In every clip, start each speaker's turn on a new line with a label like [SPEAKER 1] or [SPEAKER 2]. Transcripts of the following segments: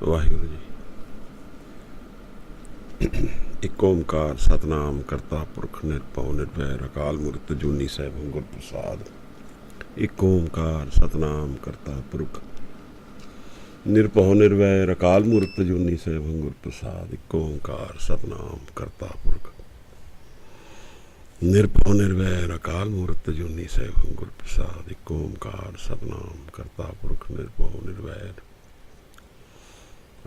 [SPEAKER 1] ਵਾਹਿਗੁਰੂ ਜੀ। ਇੱਕ ਓਮਕਾਰ ਸਤਨਾਮ ਕਰਤਾ ਪੁਰਖ ਨਿਰਭਉ ਨਿਰਵੈਰ ਅਕਾਲ ਮੂਰਤ ਅਜੂਨੀ ਸੈਭੰ ਗੁਰ ਪ੍ਰਸਾਦ। ਇੱਕ ਓਮਕਾਰ ਸਤਨਾਮ ਕਰਤਾ ਪੁਰਖ ਨਿਰਭਉ ਨਿਰਵੈਰ ਅਕਾਲ ਮੂਰਤ ਅਜੂਨੀ ਸੈਭੰ ਗੁਰ ਪ੍ਰਸਾਦ। ਇੱਕ ਓਮਕਾਰ ਸਤਨਾਮ ਕਰਤਾ ਪੁਰਖ ਨਿਰਭਉ ਨਿਰਵੈਰ ਅਕਾਲ ਮੂਰਤ ਅਜੂਨੀ ਸੈਭੰ ਗੁਰ ਪ੍ਰਸਾਦ। ਇੱਕ ਓਮਕਾਰ ਸਤਨਾਮ ਕਰਤਾ ਪੁਰਖ ਨਿਰਭਉ ਨਿਰਵੈਰ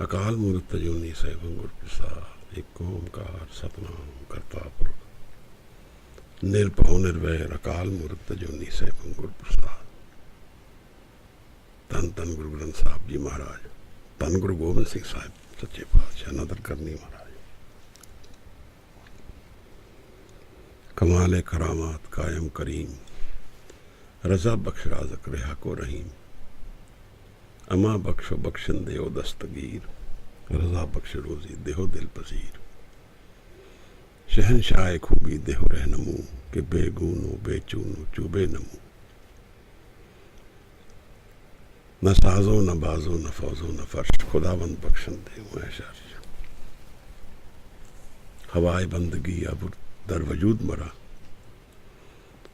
[SPEAKER 1] ਅਕਾਲ ਮੂਰਤ ਅਜੂਨੀ ਸੈਭੰ ਗੁਰ ਪ੍ਰਸਾਦ। ਇੱਕ ਓਮਕਾਰ ਸਤਨਾਮ ਕਰਤਾ ਪੁਰਖ ਨਿਰਭਉ ਨਿਰਵੈਰ ਅਕਾਲ ਮੂਰਤ ਅਜੂਨੀ ਸੈਭੰ ਗੁਰ ਪ੍ਰਸਾਦ। ਧੰਨ ਧੰਨ ਗੁਰੂ ਗ੍ਰੰਥ ਸਾਹਿਬ ਜੀ ਮਹਾਰਾਜ, ਧੰਨ ਗੁਰੂ ਗੋਬਿੰਦ ਸਿੰਘ ਸਾਹਿਬ ਸੱਚੇ ਪਾਤਸ਼ਾਹ ਨਦਰ ਕਰਨੀ ਮਹਾਰਾਜ। कमाल करामात कायम करीम, रजा बख्श राजक रिहा को रहीम। अमा बख्शो बख्शन देओ दस्तगीर, रजा बख्श रोजी देहो दिल पसीर। शहनशाह खूबी देहो रहनमू, के बेगूनो बेचूनो चूबे नमू। न साजो न बाजो न फौजो न फर्श, खुदावंद बख्शन देओ ऐशर्श। हवाए बंदगी अब दर वजूद मरा,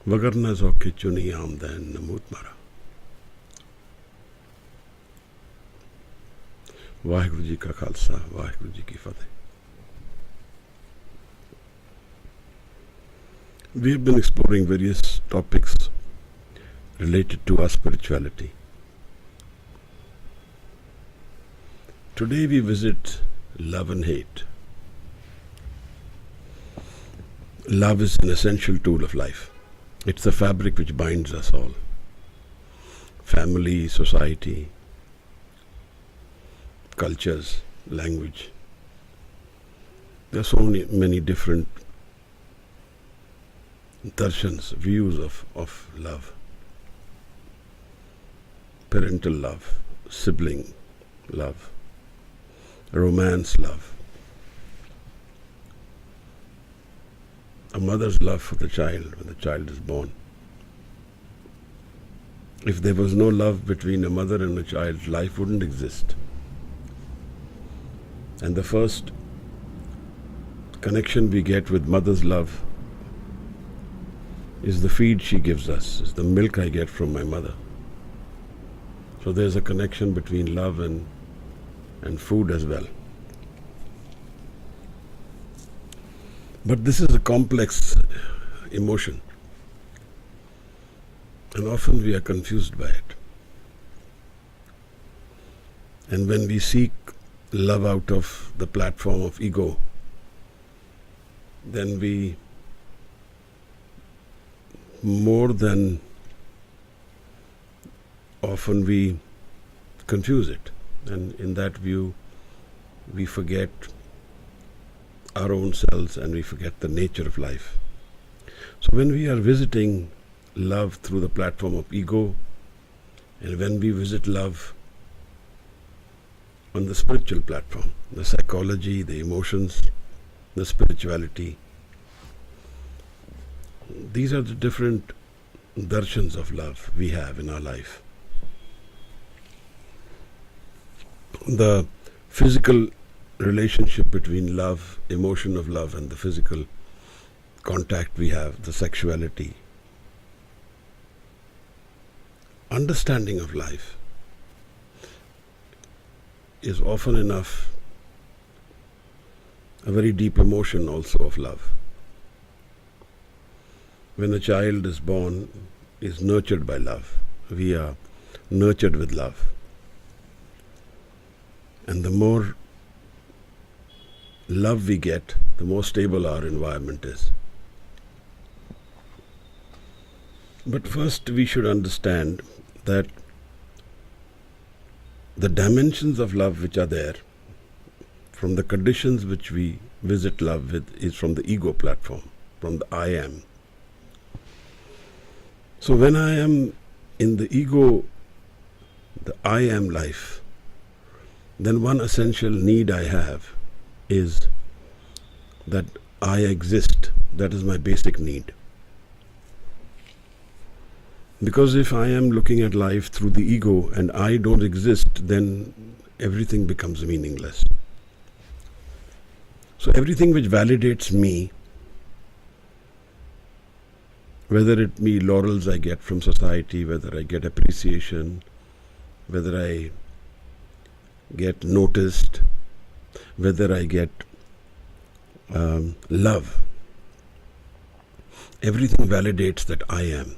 [SPEAKER 1] वगर न ज़ौक़े चुनी आमदैन नमूद मरा। वाहिगुरु जी का खालसा, वाहिगुरु जी की फतेह। We have been exploring various topics related to our spirituality. Today we visit love and hate. Love is an essential tool of life. It's the fabric which binds us all. Family, society, cultures, language. There are so many different darshans, views of love. Parental love, sibling love, romance love. A mother's love for the child when the child is born. If there was no love between a mother and a child, life wouldn't exist. And the first connection we get with mother's love is the feed she gives us, is the milk I get from my mother. So there's a connection between love and food as well. But this is a complex emotion, and often we are confused by it. And when we seek love out of the platform of ego, then we more than often we confuse it, and in that view we forget our own selves and we forget the nature of life. So when we are visiting love through the platform of ego, and when we visit love on the spiritual platform, the psychology, the emotions, the spirituality, these are the different darshans of love we have in our life. The physical relationship between love, emotion of love, and the physical contact we have, the sexuality. Understanding of life is often enough a very deep emotion also of love. When a child is born, is nurtured by love. We are nurtured with love. And the more love we get, the more stable our environment is. But first we should understand that the dimensions of love which are there, from the conditions which we visit love with, is from the ego platform, from the I am. So when I am in the ego, the I am life, then one essential need I have is that I exist. That is my basic need. Because if I am looking at life through the ego and I don't exist, then everything becomes meaningless. So everything which validates me, whether it be laurels I get from society, whether I get appreciation, whether I get noticed, whether I get love, everything validates that I am.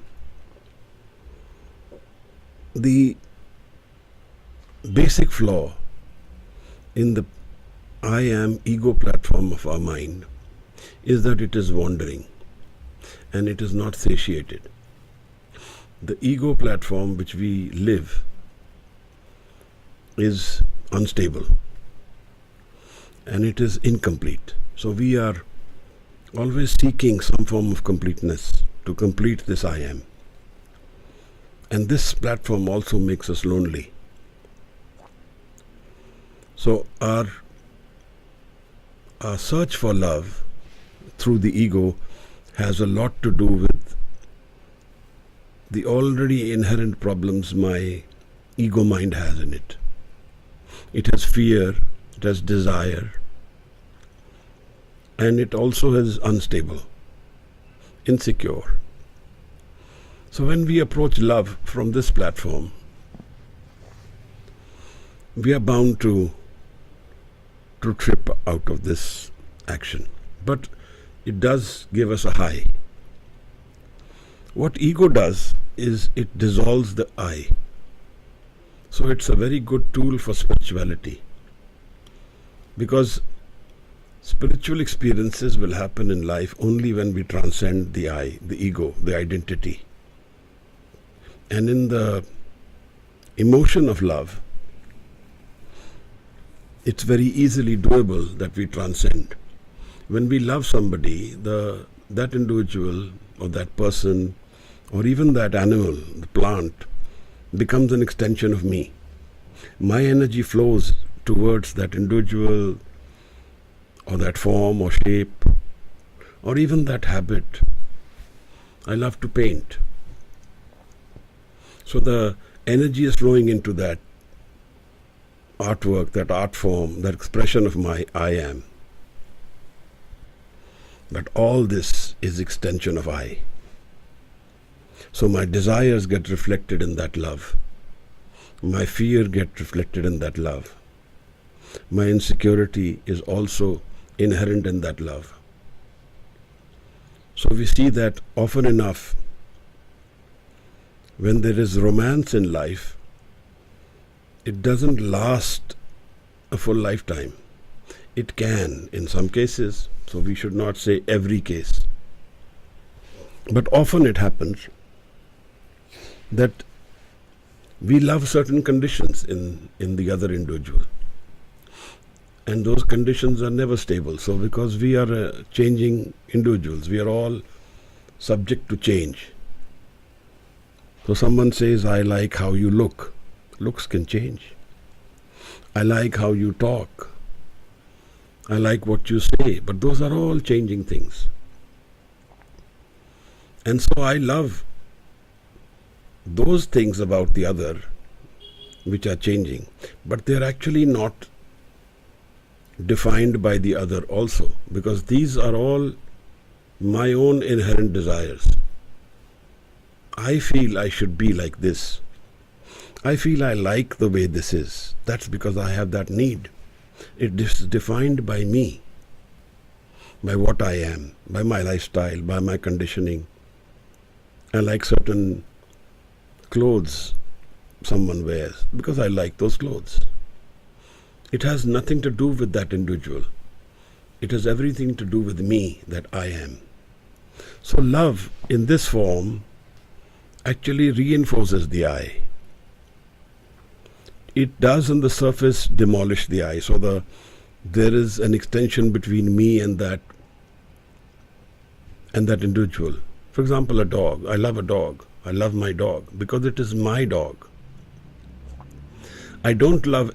[SPEAKER 1] The basic flaw in the I am ego platform of our mind is that it is wandering and it is not satiated. The ego platform which we live is unstable and it is incomplete. So we are always seeking some form of completeness to complete this I am. And this platform also makes us lonely. So our search for love through the ego has a lot to do with the already inherent problems my ego mind has in it. It has fear, it has desire, and it also is unstable, insecure. So when we approach love from this platform, we are bound to trip out of this action. But it does give us a high. What ego does is it dissolves the I. So it's a very good tool for spirituality. Because spiritual experiences will happen in life only when we transcend the I, the ego, the identity. And in the emotion of love, it's very easily doable that we transcend. When we love somebody, that individual or that person or even that animal, the plant, becomes an extension of me. My energy flows towards that individual or that form or shape or even that habit. I love to paint. So the energy is flowing into that artwork, that art form, that expression of my I am. But all this is extension of I. So my desires get reflected in that love. My fear get reflected in that love. My insecurity is also inherent in that love. So we see that often enough, when there is romance in life, it doesn't last a full lifetime. It can in some cases, so we should not say every case. But often it happens that we love certain conditions in the other individual. And those conditions are never stable. So because we are changing individuals, we are all subject to change. So someone says, I like how you look. Looks can change. I like how you talk. I like what you say. But those are all changing things. And so I love those things about the other which are changing. But they're actually not defined by the other also. Because these are all my own inherent desires. I feel I should be like this. I feel I like the way this is. That's because I have that need. It is defined by me, by what I am, by my lifestyle, by my conditioning. I like certain clothes someone wears because I like those clothes. It has nothing to do with that individual. It has everything to do with me, that I am. So love in this form actually reinforces the I. It does on the surface demolish the I. So there is an extension between me and that individual. For example, a dog. I love a dog. I love my dog because it is my dog. I don't love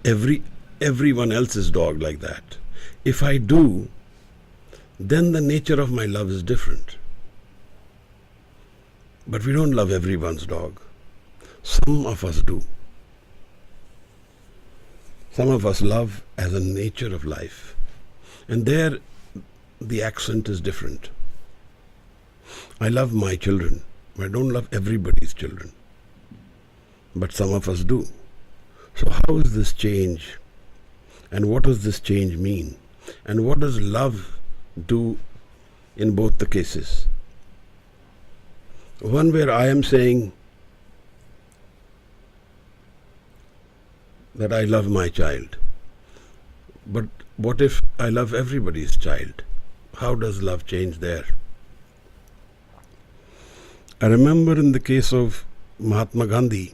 [SPEAKER 1] everyone else's dog like that. If I do, then the nature of my love is different. But we don't love everyone's dog. Some of us do. Some of us love as a nature of life. And there the accent is different. I love my children. I don't love everybody's children. But some of us do. So how is this change? And what does this change mean? And what does love do in both the cases? One where I am saying that I love my child. But what if I love everybody's child? How does love change there? I remember in the case of Mahatma Gandhi,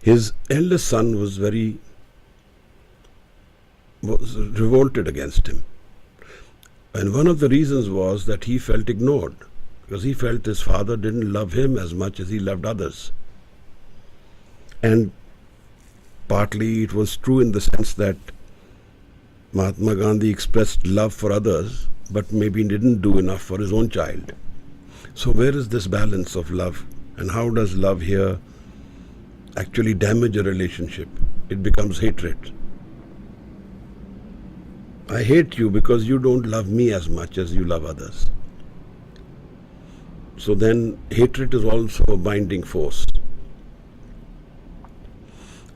[SPEAKER 1] his eldest son was revolted against him. And one of the reasons was that he felt ignored, because he felt his father didn't love him as much as he loved others. And partly it was true in the sense that Mahatma Gandhi expressed love for others, but maybe didn't do enough for his own child. So where is this balance of love? And how does love here actually damage a relationship? It becomes hatred. I hate you because you don't love me as much as you love others. So then hatred is also a binding force.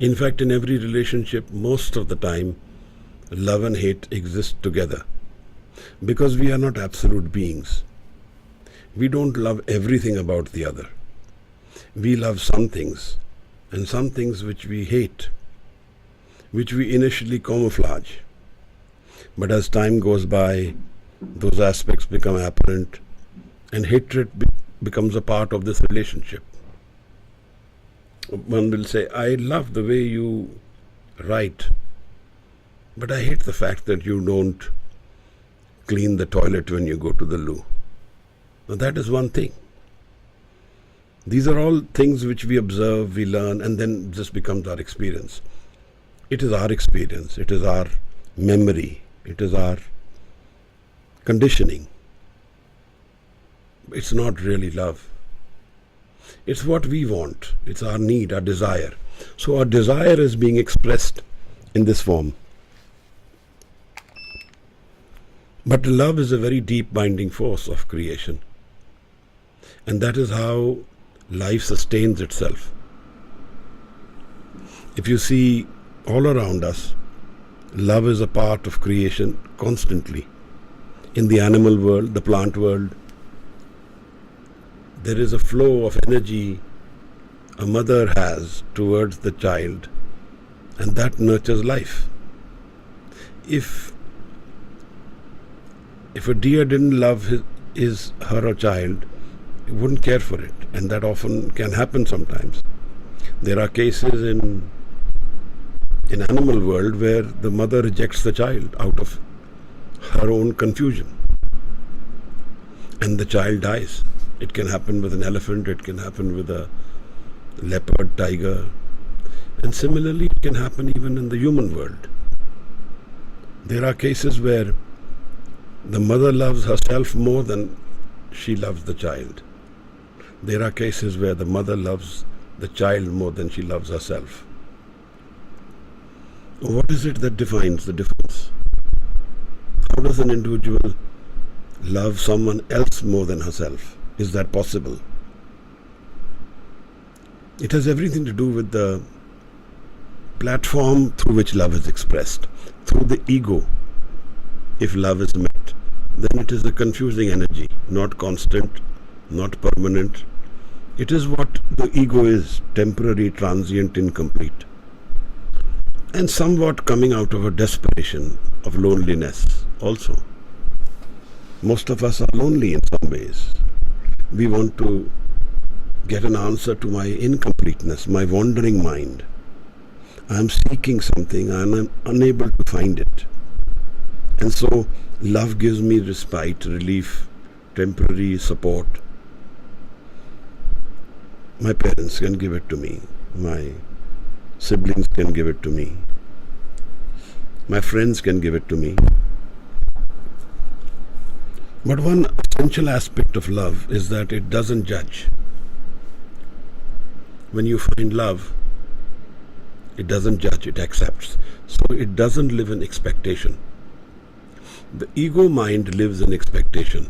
[SPEAKER 1] In fact, in every relationship, most of the time, love and hate exist together. Because we are not absolute beings. We don't love everything about the other. We love some things, and some things which we hate, which we initially camouflage. But as time goes by, those aspects become apparent, and hatred becomes a part of this relationship. One will say, I love the way you write, but I hate the fact that you don't clean the toilet when you go to the loo. Now that is one thing. These are all things which we observe, we learn, and then this becomes our experience. It is our experience, it is our memory, it is our conditioning. It's not really love. It's what we want. It's our need, our desire. So our desire is being expressed in this form. But love is a very deep binding force of creation. And that is how life sustains itself. If you see all around us, love is a part of creation constantly. In the animal world, the plant world, there is a flow of energy a mother has towards the child, and that nurtures life. If a deer didn't love her child, it wouldn't care for it, and that often can happen sometimes. There are cases in animal world where the mother rejects the child out of her own confusion, and the child dies. It can happen with an elephant, it can happen with a leopard, tiger, and similarly it can happen even in the human world. There are cases where the mother loves herself more than she loves the child. There are cases where the mother loves the child more than she loves herself. What is it that defines the difference? How does an individual love someone else more than herself? Is that possible? It has everything to do with the platform through which love is expressed, through the ego. If love is met, then it is a confusing energy, not constant, not permanent. It is what the ego is, temporary, transient, incomplete, and somewhat coming out of a desperation of loneliness also. Most of us are lonely in some ways. We want to get an answer to my incompleteness, my wandering mind. I am seeking something, I am unable to find it. And so love gives me respite, relief, temporary support. My parents can give it to me. My siblings can give it to me. My friends can give it to me. But one essential aspect of love is that it doesn't judge. When you find love, it doesn't judge, it accepts. So it doesn't live in expectation. The ego mind lives in expectation.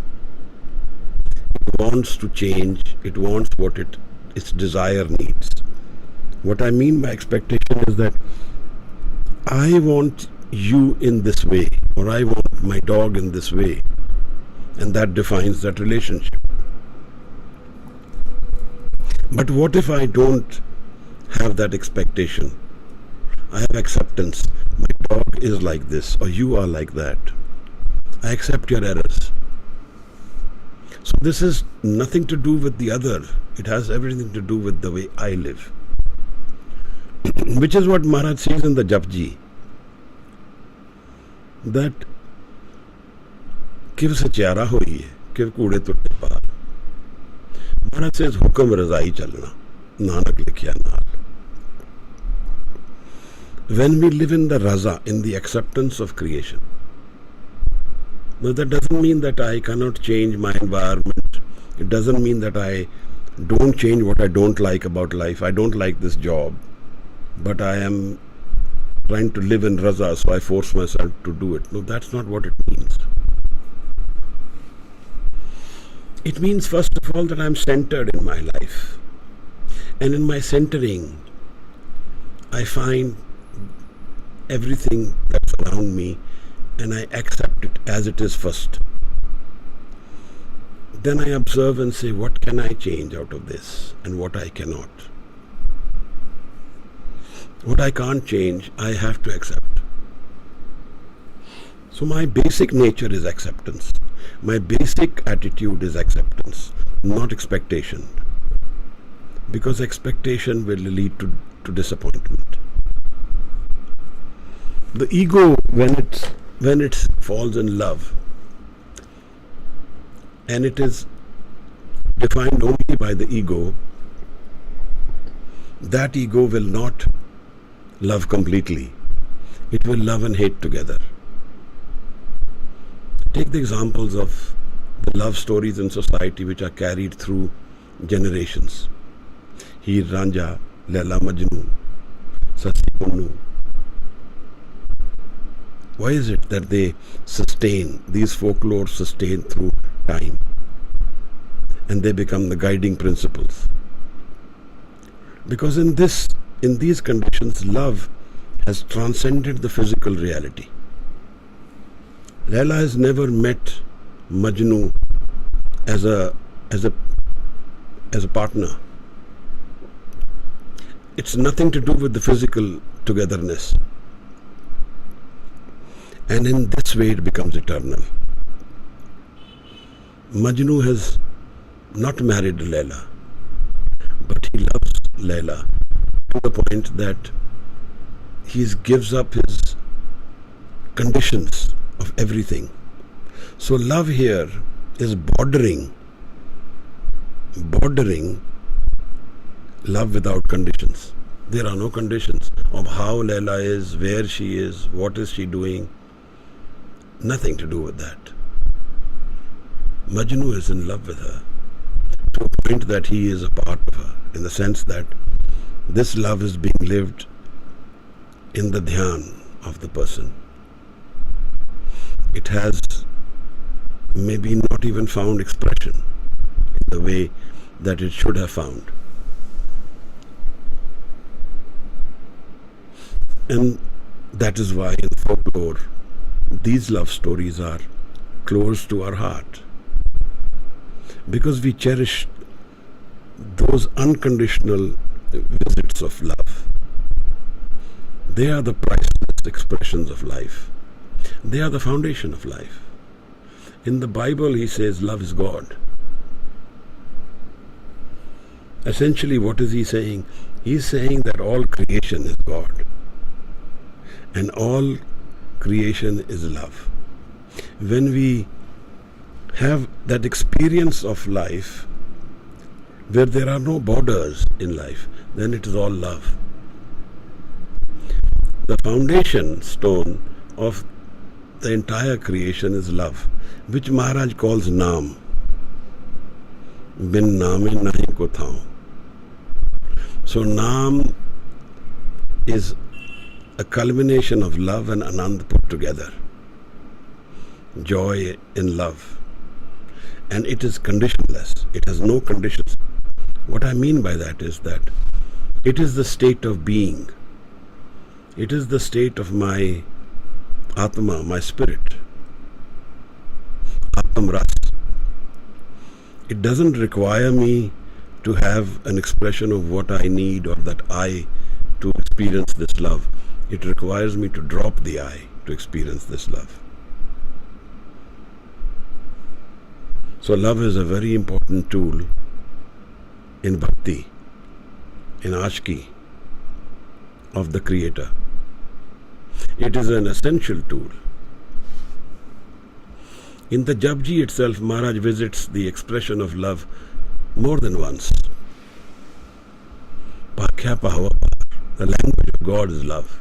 [SPEAKER 1] It wants to change, it wants what its desire needs. What I mean by expectation is that I want you in this way, or I want my dog in this way, and that defines that relationship. But what if I don't have that expectation? I have acceptance. My dog is like this, or you are like that. I accept your errors. So this is nothing to do with the other. It has everything to do with the way I live. Which is what Maharaj says in the Japji. That Kiv satyara hoiye, kiv kude tutte paar. Maharaj says, Hukam razai chalna, Nanak likhya naal. When we live in the raza, in the acceptance of creation, now that doesn't mean that I cannot change my environment. It doesn't mean that I don't change what I don't like about life. I don't like this job, but I am trying to live in raza, so I force myself to do it. No, that's not what it means. It means, first of all, that I'm centered in my life. And in my centering, I find everything that's around me and I accept it as it is first. Then I observe and say, what can I change out of this and what I cannot. What I can't change, I have to accept. So my basic nature is acceptance. My basic attitude is acceptance, not expectation. Because expectation will lead to disappointment. The ego, when it falls in love, and it is defined only by the ego, that ego will not love completely. It will love and hate together. Take the examples of the love stories in society which are carried through generations. Heer Ranja, Laila Majnu, Sassi Punnu. Why is it that they sustain, these folklore sustain through time, and they become the guiding principles? Because in these conditions, love has transcended the physical reality. Laila has never met Majnu as a partner. It's nothing to do with the physical togetherness. And in this way it becomes eternal. Majnu has not married Laila, but he loves Laila to the point that he gives up his conditions of everything. So love here is bordering love without conditions. There are no conditions of how Laila is, where she is, what is she doing. Nothing to do with that. Majnu is in love with her to a point that he is a part of her, in the sense that this love is being lived in the dhyan of the person. It has maybe not even found expression in the way that it should have found. And that is why in folklore, these love stories are close to our heart. Because we cherish those unconditional visits of love. They are the priceless expressions of life. They are the foundation of life. In the Bible, he says love is God. Essentially, what is he saying? He is saying that all creation is God. And all creation is love. When we have that experience of life where there are no borders in life, then it is all love. The foundation stone of The entire creation is love, which Maharaj calls Naam. Bin Naame nahi ko thao. So Naam is a culmination of love and Anand put together. Joy in love. And it is conditionless. It has no conditions. What I mean by that is that it is the state of being. It is the state of my Atma, my spirit. Aatamras. It doesn't require me to have an expression of what I need or that I to experience this love. It requires me to drop the I to experience this love. So love is a very important tool in bhakti, in ashki of the Creator. It is an essential tool. In the Japji itself, Maharaj visits the expression of love more than once. Pakhya Pahava Par. The language of God is love.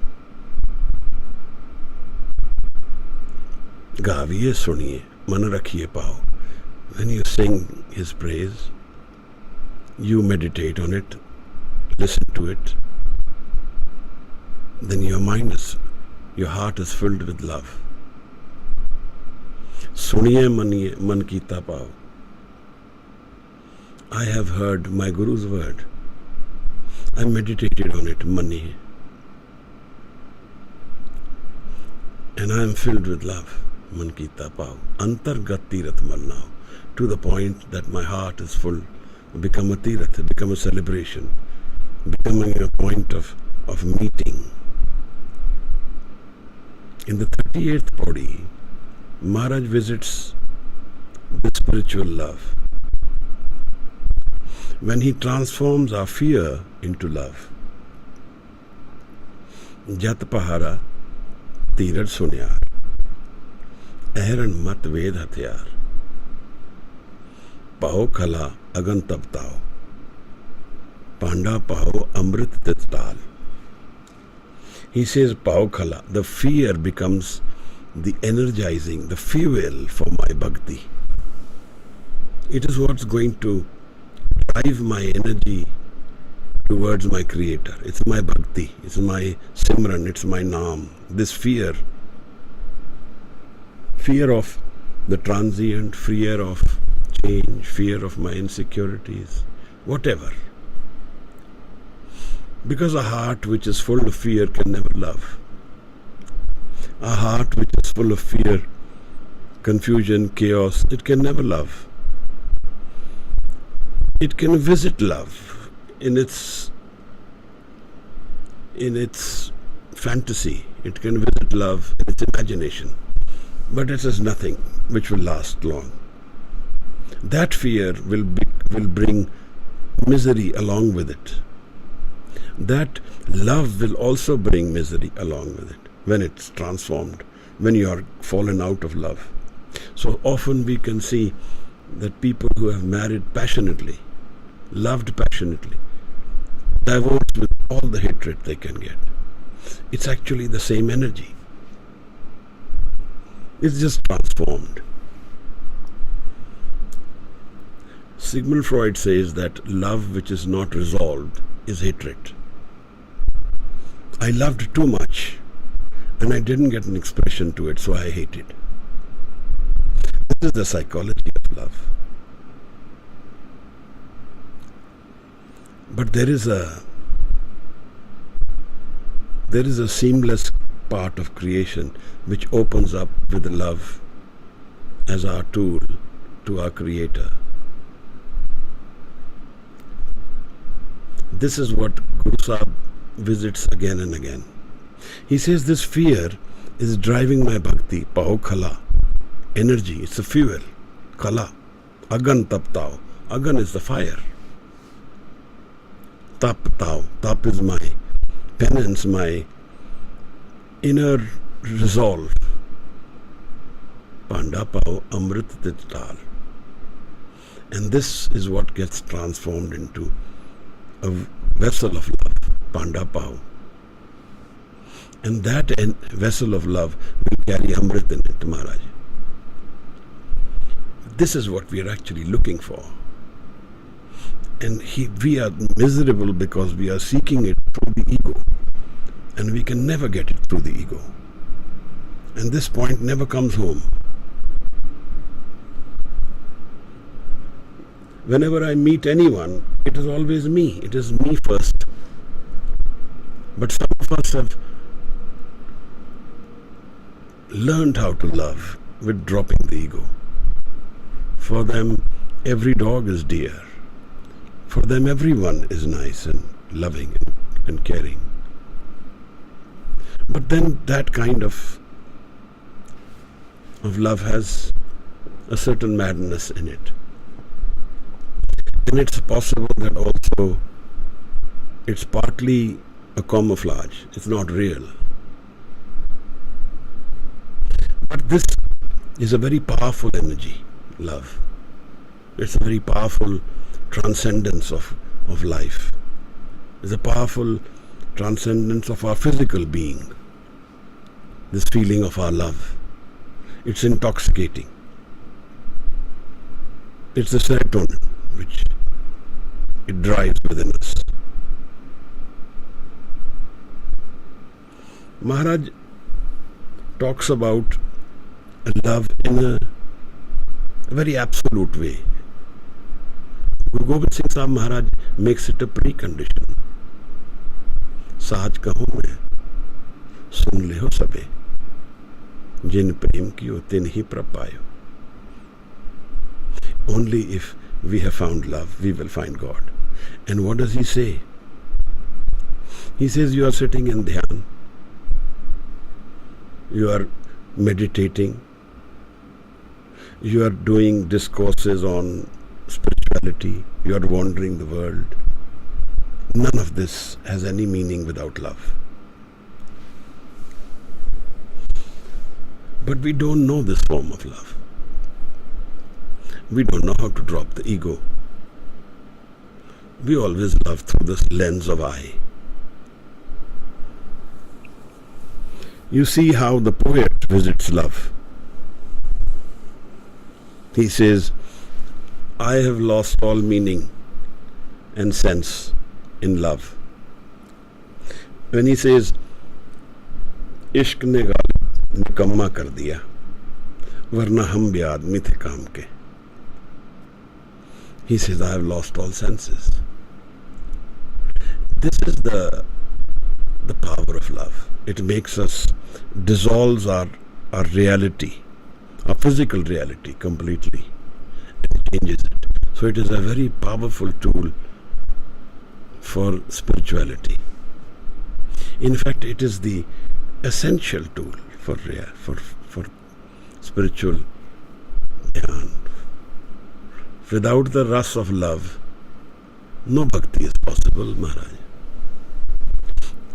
[SPEAKER 1] Gaviye suniye, man rakhiye pao. When you sing His praise, you meditate on it, listen to it, then your heart is filled with love. Suniye man kita pao. I have heard my Guru's word. I meditated on it, mani. And I am filled with love. Man kita pao. Antargat tirath malnao. To the point that my heart is full, become a tirath, become a celebration, becoming a point of meeting. In the 38th Pauri, Maharaj visits the spiritual love. When he transforms our fear into love. Jat pahara, tirad sunyar, ehran mat ved hatyar. Paho khala agan tabtao. Panda paho amrit tital. He says paho khala. The fear becomes the energizing, the fuel for my bhakti. It is what's going to drive my energy towards my Creator. It's my bhakti. It's my simran. It's my naam. This fear of the transient, fear of change, fear of my insecurities, whatever. Because a heart which is full of fear can never love. A heart which is full of fear, confusion, chaos, it can never love. It can visit love in its fantasy. It can visit love in its imagination. But it is nothing which will last long. That fear will bring misery along with it. That love will also bring misery along with it when it's transformed, when you are fallen out of love. So often we can see that people who have married passionately, loved passionately, divorced with all the hatred they can get. It's actually the same energy. It's just transformed. Sigmund Freud says that love which is not resolved is hatred. I loved too much and I didn't get an expression to it, so I hated. This is the psychology of love. But there is a seamless part of creation which opens up with love as our tool to our Creator. This is what Guru Sahib visits again and again. He says this fear is driving my bhakti. Paho khala. Energy, it's a fuel. Khala. Agan taptao. Agan is the fire. Tap tao. Tap is my penance, my inner resolve. Panda pao amrit tital. And this is what gets transformed into a vessel of love, Panda Pao. And that vessel of love will carry Amrit in it, Maharaj. This is what we are actually looking for. And we are miserable because we are seeking it through the ego. And we can never get it through the ego. And this point never comes home. Whenever I meet anyone, it is always me. It is me first. But some of us have learned how to love with dropping the ego. For them, every dog is dear. For them, everyone is nice and loving and caring. But then that kind of love has a certain madness in it. And it's possible that also it's partly a camouflage. It's not real. But this is a very powerful energy, love. It's a very powerful transcendence of life. It's a powerful transcendence of our physical being. This feeling of our love. It's intoxicating. It's the serotonin which it drives within us. Maharaj talks about love in a very absolute way. Guru Gobind Singh Sahib Maharaj makes it a precondition. Saaj kahun main, sun leho sabe, jin prem kiyo tin hi prapayo. Only if we have found love, we will find God. And what does he say? He says, you are sitting in dhyan, you are meditating, you are doing discourses on spirituality, you are wandering the world. None of this has any meaning without love. But we don't know this form of love. We don't know how to drop the ego. We always love through this lens of I. You see how the poet visits love. He says, I have lost all meaning and sense in love. When he says, इश्क ने गालिब निकम्मा कर दिया, वरना हम भी आदमी थे काम के. He says, I have lost all senses. This is the power of love. It makes us, dissolves our reality, our physical reality completely, and changes it. So it is a very powerful tool for spirituality. In fact, it is the essential tool for spiritual dhyan. Without the rus of love, no bhakti is possible, Maharaj.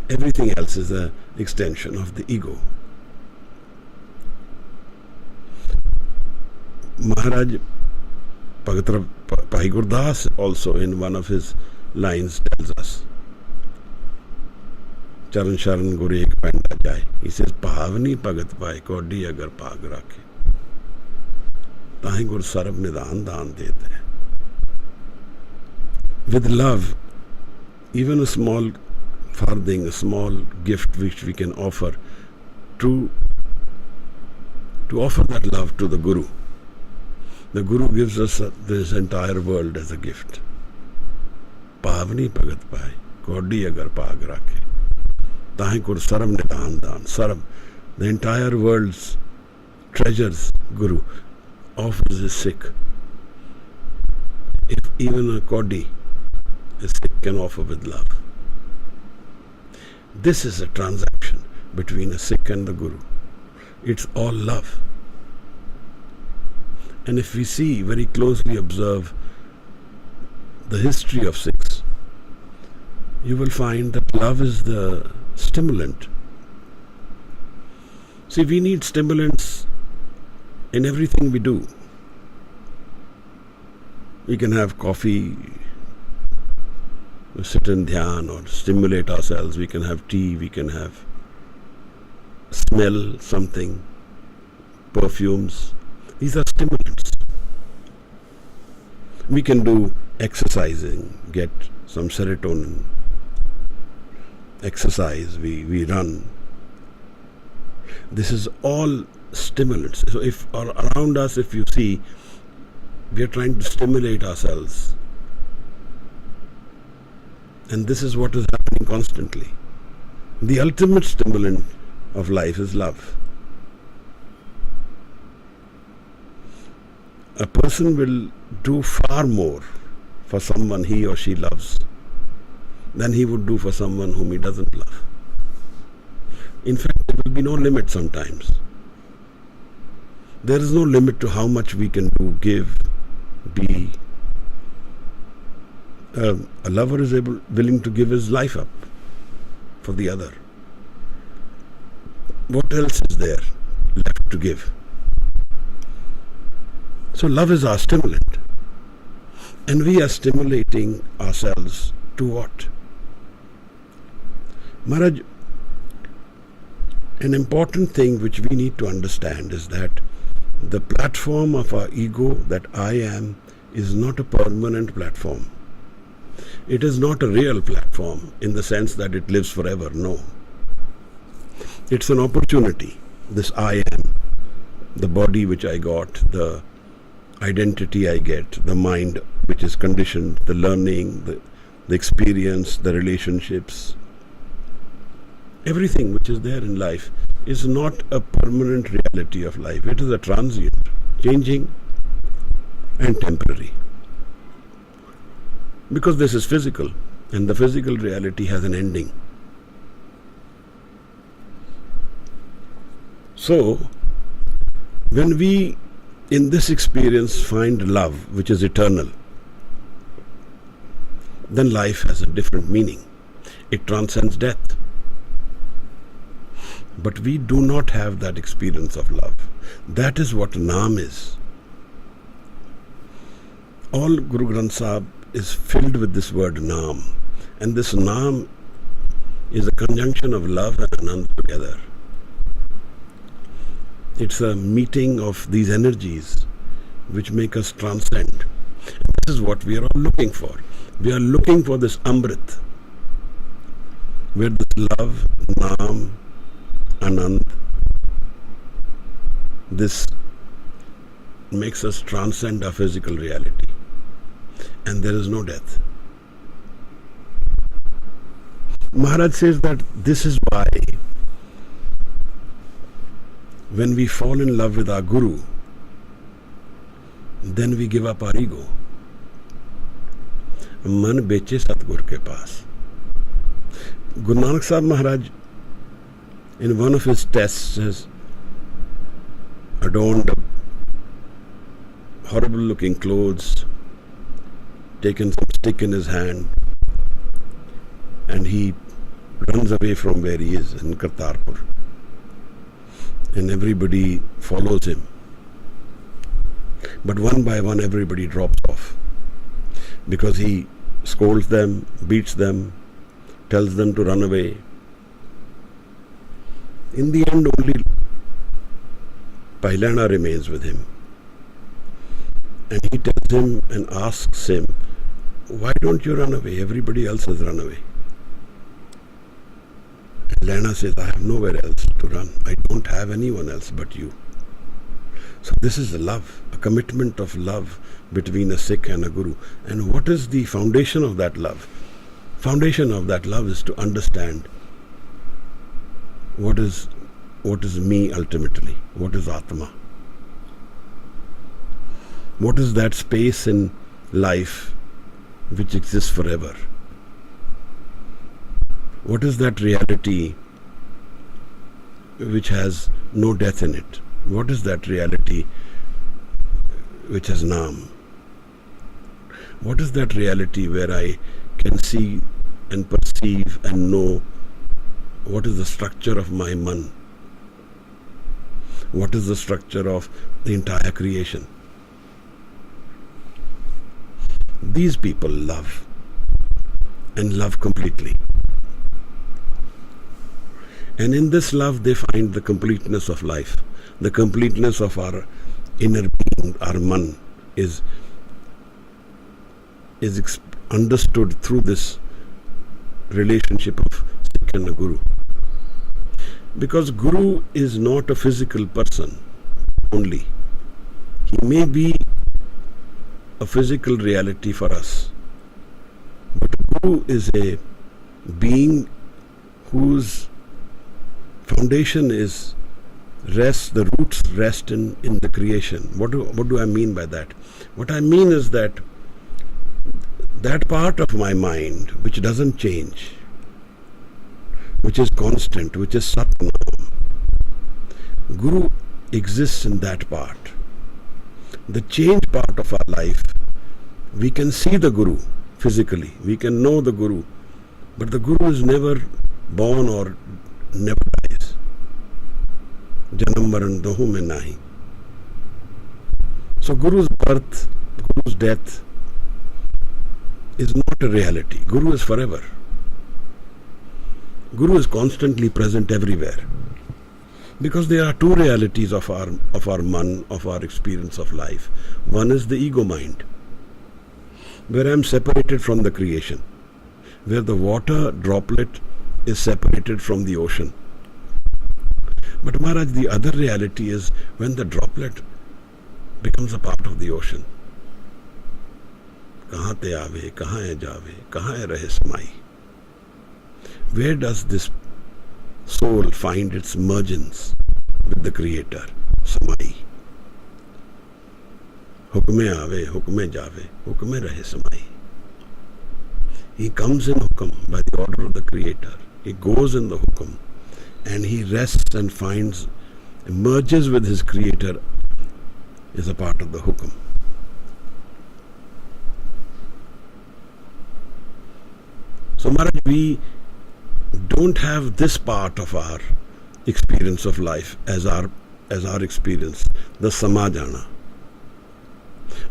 [SPEAKER 1] Everything else is an extension of the ego. Maharaj Bhai Gurdas also in one of his lines tells us, Charan Sharan Guru Ek Panda Jai. He says, Pavani Bhagat Pai Kodi Agar Pag Rakhe. Tahi Gur Sarab Nidan Daan Dete. With love, even a small farthing, a small gift which we can offer to offer that love to the Guru. The Guru gives us this entire world as a gift. Pavani Bhagat Pai Kodi Agar Pag Rakhe. Tahi Gur Sarab Nidan Daan. Sarab, the entire world's treasures, Guru offers his sick. If even a Kodi is sick, can offer with love. This is a transaction between a Sikh and the Guru. It's all love. And if we see, very closely observe the history of Sikhs, you will find that love is the stimulant. See, we need stimulants in everything we do. We can have coffee, we sit in dhyan or stimulate ourselves. We can have tea, we can have smell something, perfumes. These are stimulants. We can do exercising, get some serotonin, exercise, we run. This is all stimulants. So if around us, if you see, we are trying to stimulate ourselves. And this is what is happening constantly. The ultimate stimulant of life is love. A person will do far more for someone he or she loves than he would do for someone whom he doesn't love. In fact, there will be no limit sometimes. There is no limit to how much we can do, give, be. A lover is willing to give his life up for the other. What else is there left to give? So love is our stimulant. And we are stimulating ourselves to what? Maharaj, an important thing which we need to understand is that the platform of our ego, that I am, is not a permanent platform. It is not a real platform in the sense that it lives forever. No. It's an opportunity. This I am, the body which I got, the identity I get, the mind which is conditioned, the learning, the experience, the relationships, everything which is there in life is not a permanent reality of life. It is a transient, changing and temporary. Because this is physical, and the physical reality has an ending. So, when we in this experience find love which is eternal, then life has a different meaning. It transcends death. But we do not have that experience of love. That is what Naam is. All Guru Granth Sahib is filled with this word Naam. And this Naam is a conjunction of love and Anand together. It's a meeting of these energies which make us transcend. And this is what we are all looking for. We are looking for this Amrit, where this love, Naam, Anand, this makes us transcend our physical reality. And there is no death. Maharaj says that this is why when we fall in love with our Guru, then we give up our ego. Man beche Satgur ke paas. Guru Nanak Sahib Maharaj, in one of his tests, has adorned horrible looking clothes, taken some stick in his hand, and he runs away from where he is in Kartarpur. And everybody follows him. But one by one everybody drops off, because he scolds them, beats them, tells them to run away. In the end, only Pailana remains with him. And he tells him and asks him, why don't you run away? Everybody else has run away. And Lena says, I have nowhere else to run. I don't have anyone else but you. So this is a love, a commitment of love between a Sikh and a Guru. And what is the foundation of that love? Foundation of that love is to understand what is me ultimately, what is Atma. What is that space in life which exists forever? What is that reality which has no death in it? What is that reality which has Naam? What is that reality where I can see and perceive and know what is the structure of my man? What is the structure of the entire creation? These people love, and love completely. And in this love, they find the completeness of life, the completeness of our inner being, our man, is understood through this relationship of Sikh and a Guru. Because Guru is not a physical person only. He may be a physical reality for us, but Guru is a being whose foundation is the roots rest in the creation. What do I mean by that? What I mean is that part of my mind which doesn't change, which is constant, which is Satnam, Guru exists in that part. The change part of our life, we can see the Guru physically, we can know the Guru, but the Guru is never born or never dies. Janam maran dohu mein nahi. So Guru's birth, Guru's death is not a reality. Guru is forever. Guru is constantly present everywhere. Because there are two realities of our man, of our experience of life. One is the ego mind, where I am separated from the creation, where the water droplet is separated from the ocean. But Maharaj, the other reality is when the droplet becomes a part of the ocean. Kahan te aave, kahan hai jaave, kahan hai rahe samai. Where does this soul find its mergence with the Creator? Samai. Hukme aave, hukme jave, hukme rahe samai. He comes in hukum by the order of the Creator. He goes in the hukum and he rests and finds, merges with his Creator, is a part of the hukum. So Maharaj, we don't have this part of our experience of life as our experience, the samajana.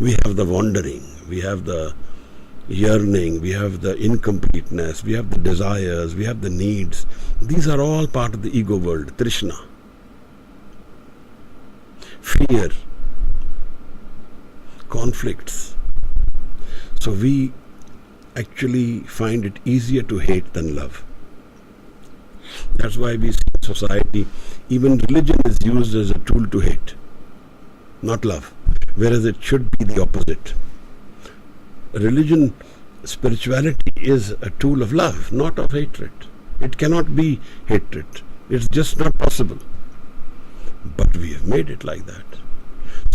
[SPEAKER 1] We have the wandering, we have the yearning, we have the incompleteness, we have the desires, we have the needs. These are all part of the ego world, Trishna. Fear, conflicts. So we actually find it easier to hate than love. That's why we see in society, even religion is used as a tool to hate, not love, whereas it should be the opposite. Religion, spirituality is a tool of love, not of hatred. It cannot be hatred. It's just not possible. But we have made it like that.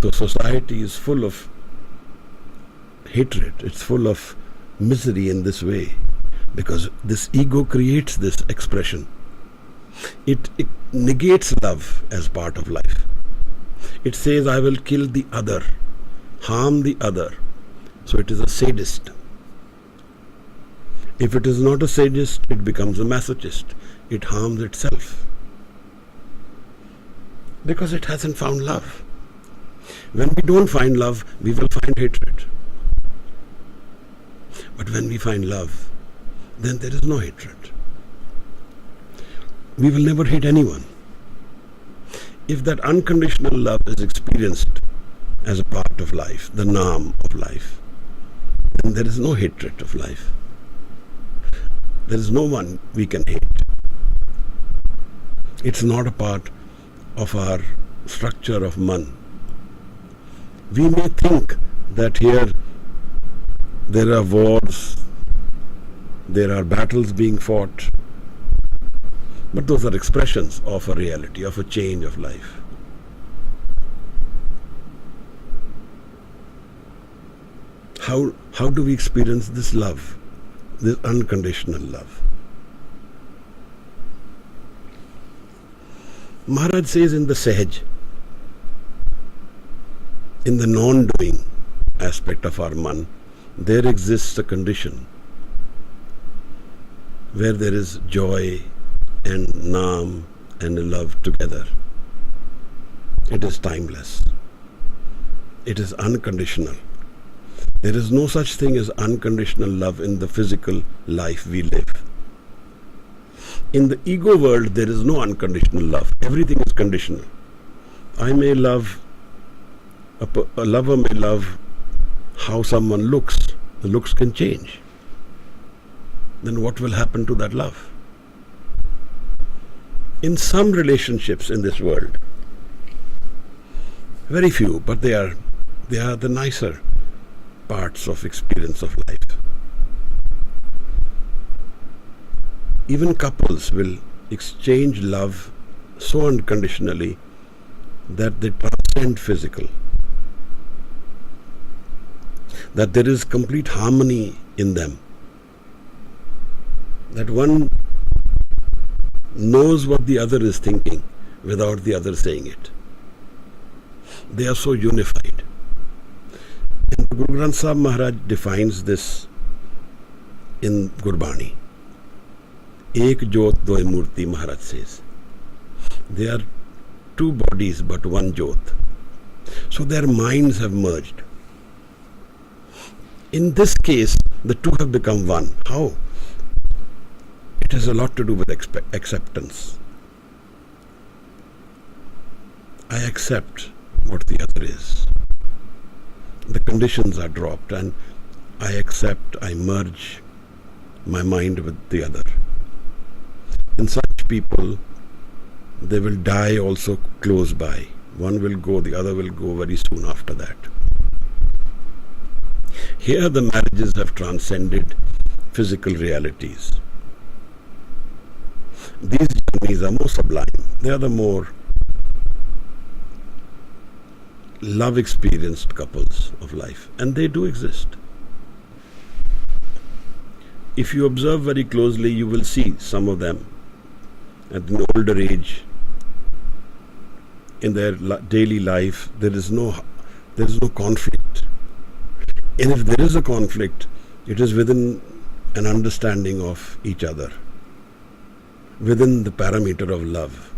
[SPEAKER 1] So society is full of hatred. It's full of misery in this way, because this ego creates this expression. It negates love as part of life. It says, I will kill the other, harm the other. So it is a sadist. If it is not a sadist, it becomes a masochist. It harms itself, because it hasn't found love. When we don't find love, we will find hatred. But when we find love, then there is no hatred. We will never hate anyone. If that unconditional love is experienced as a part of life, the naam of life, then there is no hatred of life. There is no one we can hate. It's not a part of our structure of man. We may think that here there are wars, there are battles being fought, but those are expressions of a reality, of a change of life. How do we experience this love, this unconditional love? Maharaj says in the Sahaj, in the non-doing aspect of our man, there exists a condition where there is joy and naam and love together. It is timeless. It is unconditional. There is no such thing as unconditional love in the physical life we live. In the ego world, there is no unconditional love. Everything is conditional. I may love, a lover may love how someone looks. The looks can change. Then what will happen to that love? In some relationships in this world, very few, but they are the nicer parts of experience of life. Even couples will exchange love so unconditionally that they transcend physical, that there is complete harmony in them, that one knows what the other is thinking without the other saying it. They are so unified. And Guru Granth Sahib Maharaj defines this in Gurbani. Ek Jyot Doy Murti, Maharaj says. They are two bodies but one Jyot. So their minds have merged. In this case, the two have become one. How? It has a lot to do with acceptance. I accept what the other is. The conditions are dropped and I accept, I merge my mind with the other. And such people, they will die also close by. One will go, the other will go very soon after that. Here the marriages have transcended physical realities. These journeys are more sublime. They are the more love experienced couples of life, and they do exist. If you observe very closely, you will see some of them at an older age. In their daily life, there is no conflict. And if there is a conflict, it is within an understanding of each other, within the parameter of love.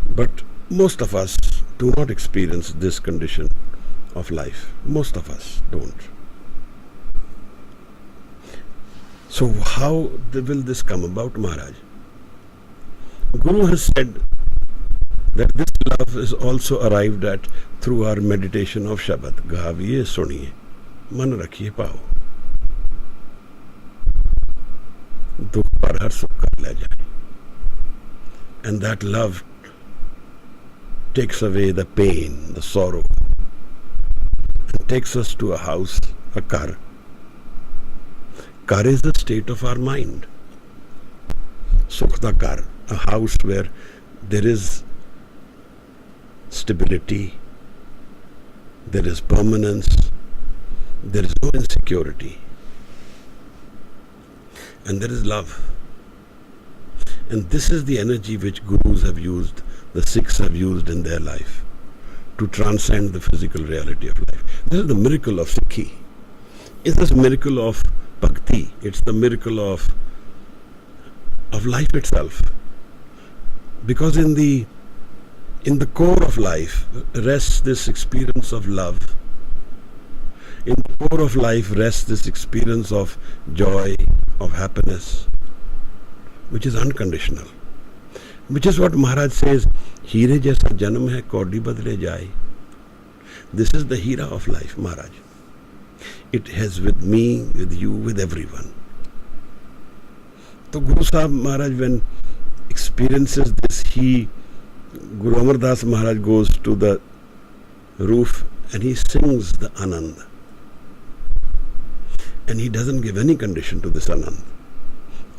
[SPEAKER 1] But most of us do not experience this condition of life. Most of us don't. So how will this come about, Maharaj? Guru has said that this love is also arrived at through our meditation of Shabad. Gaviye suniye, man rakhiye pao. Dukh par har sukh kar le jaye. And that love takes away the pain, the sorrow, and takes us to a house, a kar. Kar is the state of our mind. Sukhta kar, a house where there is stability, there is permanence, there is no insecurity, and there is love. And this is the energy which gurus have used, the Sikhs have used in their life to transcend the physical reality of life. This is the miracle of Sikhi. It's this miracle of bhakti. It's the miracle of life itself. Because in the core of life rests this experience of love. In the core of life rests this experience of joy, of happiness, which is unconditional. Which is what Maharaj says, Heere jaisa janam hai, kaudi badle jaye. This is the Hira of life, Maharaj. It has with me, with you, with everyone. So Guru Sahib Maharaj, when experiences this, Guru Amar Das Maharaj goes to the roof and he sings the Anand. And he doesn't give any condition to this Anand.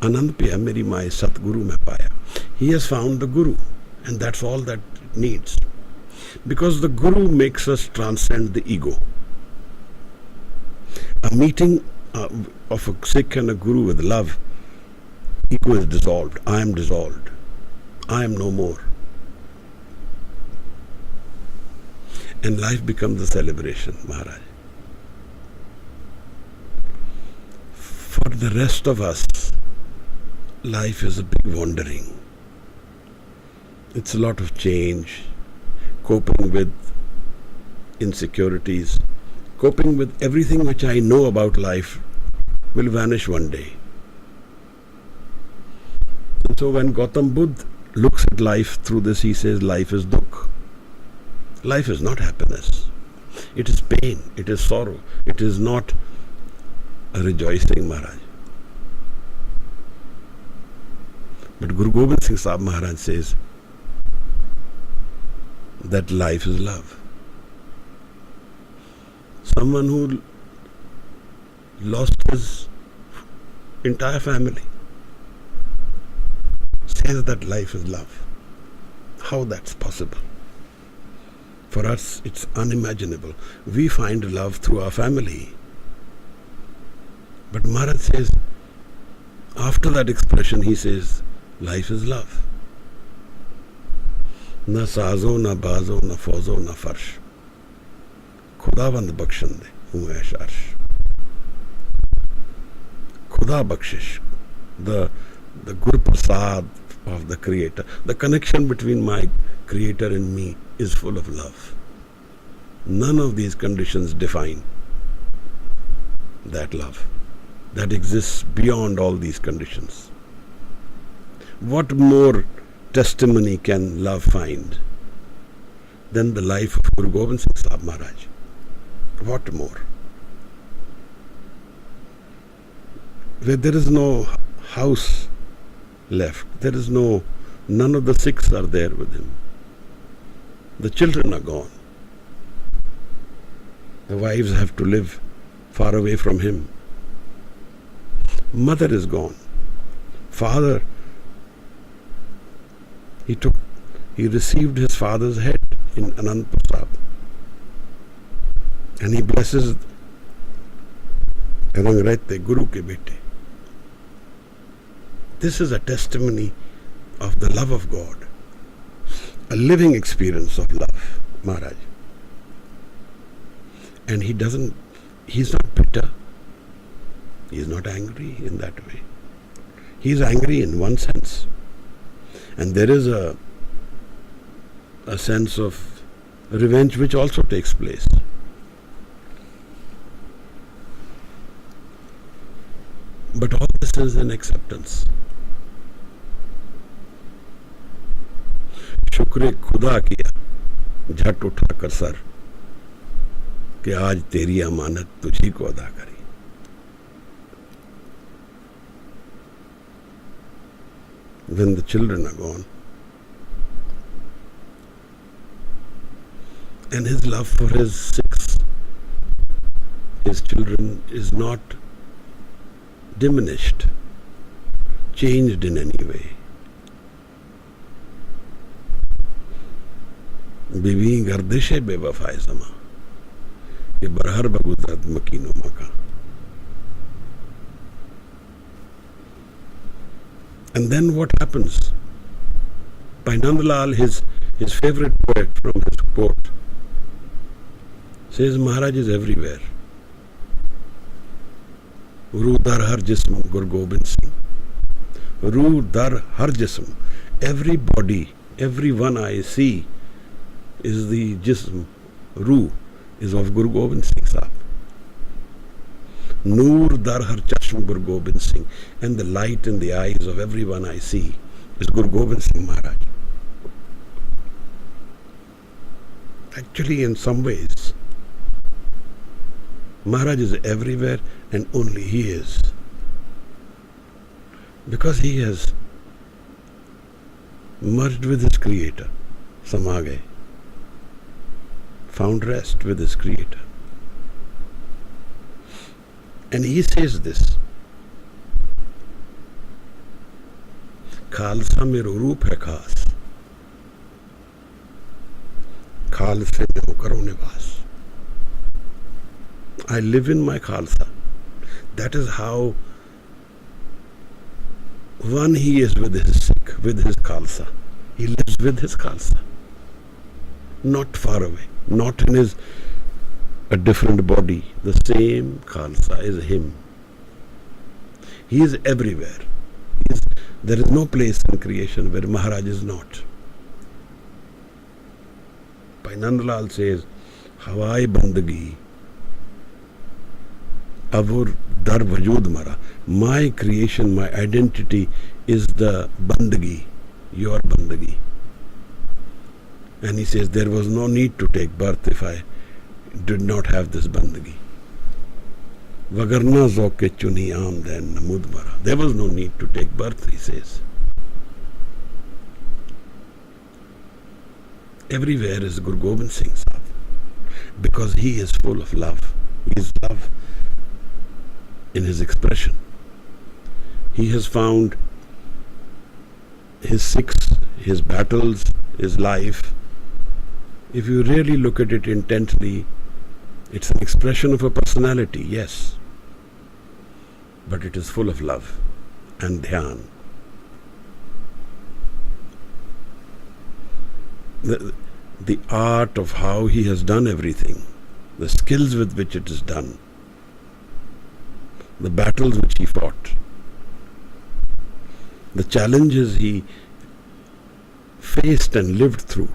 [SPEAKER 1] Anand piya meri mai Satguru mein paya. He has found the Guru, and that's all that it needs. Because the Guru makes us transcend the ego. A meeting of a Sikh and a Guru with love, ego is dissolved. I am dissolved. I am no more. And life becomes a celebration, Maharaj. For the rest of us, life is a big wandering. It's a lot of change, coping with insecurities, coping with everything which I know about life will vanish one day. And so when Gautam Buddha looks at life through this, he says life is dukh. Life is not happiness. It is pain. It is sorrow. It is not a rejoicing, Maharaj. But Guru Gobind Singh Sahib Maharaj says that life is love. Someone who lost his entire family says that life is love. How that's possible? For us, it's unimaginable. We find love through our family. But Maharaj says, after that expression, he says, life is love. Na saazo, na bazo, na fauzo, na farsh. Khudavand bakshan de, hu aish arsh. Khuda bakshish, the Guru Prasad of the Creator, the connection between my Creator and me is full of love. None of these conditions define that love that exists beyond all these conditions. What more testimony can love find than the life of Guru Gobind Singh Sahib Maharaj? What more? Where there is no house left, none of the Sikhs are there with him. The children are gone. The wives have to live far away from him. Mother is gone. Father, he received his father's head in Anand Prasad. And he blesses Rang Rehte Guru ke bete. This is a testimony of the love of God, a living experience of love, Maharaj. And he's not bitter, he's not angry in that way. He's angry in one sense. And there is a sense of revenge which also takes place. But all this is an acceptance. शुक्र खुदा किया झट उठा कर sir कि आज तेरी अमानत तुझी को अदा करी. When the children are gone, and his love for his children is not diminished, changed in any way. बीवी गर्दिश बेवफाए समा ये बरहर बगुजरत मकीनो मका. And then what happens? By Nandlal, his favorite poet from his court, says Maharaj is everywhere. Ru dar har jism, Guru Gobind Singh. Ru dar har jism. Every body, every one I see is the jism, Ru is of Guru Gobind Singh Sahib. Noor dar har chashm, Guru Gobind Singh. And the light in the eyes of everyone I see is Guru Gobind Singh Maharaj. Actually, in some ways, Maharaj is everywhere and only he is. Because he has merged with his Creator, Samage, found rest with his Creator. And he says this, Khalsa mero roop hai khas, Khalsa mein ho karo nivas. I live in my Khalsa. That is how one he is with his Sikh, with his Khalsa. He lives with his Khalsa. Not far away, not in a different body. The same Khalsa is him. He is everywhere. There is no place in creation where Maharaj is not. Bhai Nandlal says, Hawai bandagi अब वो दर वजूद मरा. My creation, my identity is the bandagi, your bandagi. And he says there was no need to take birth if I did not have this bandagi. Vagarna zoke chuni amden namud mara. There was no need to take birth, he says. Everywhere is Guru Gobind Singh Sahib, because he is full of love. He is love in his expression. He has found his Sikhs, his battles, his life. If you really look at it intently, it's an expression of a personality, yes, but it is full of love and dhyan. The art of how he has done everything, the skills with which it is done, the battles which he fought, the challenges he faced and lived through.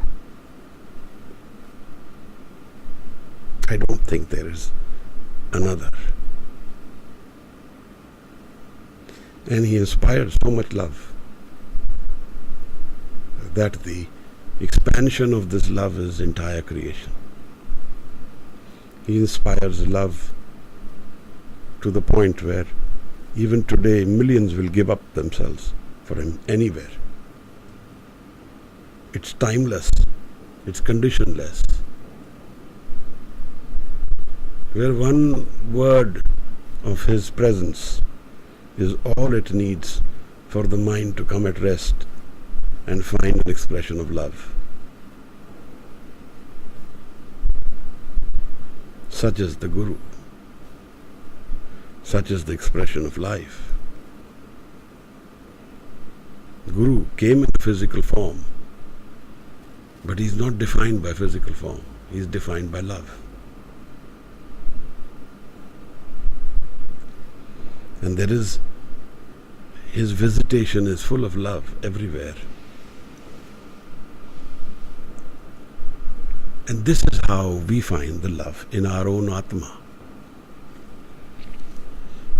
[SPEAKER 1] I don't think there is another. And he inspires so much love that the expansion of this love is entire creation. He inspires love to the point where even today millions will give up themselves for him anywhere. It's timeless, it's conditionless. Where one word of his presence is all it needs for the mind to come at rest and find an expression of love. Such is the Guru. Such is the expression of life. Guru came in a physical form, but he is not defined by physical form. He is defined by love. And there is, his visitation is full of love everywhere. And this is how we find the love in our own Atma.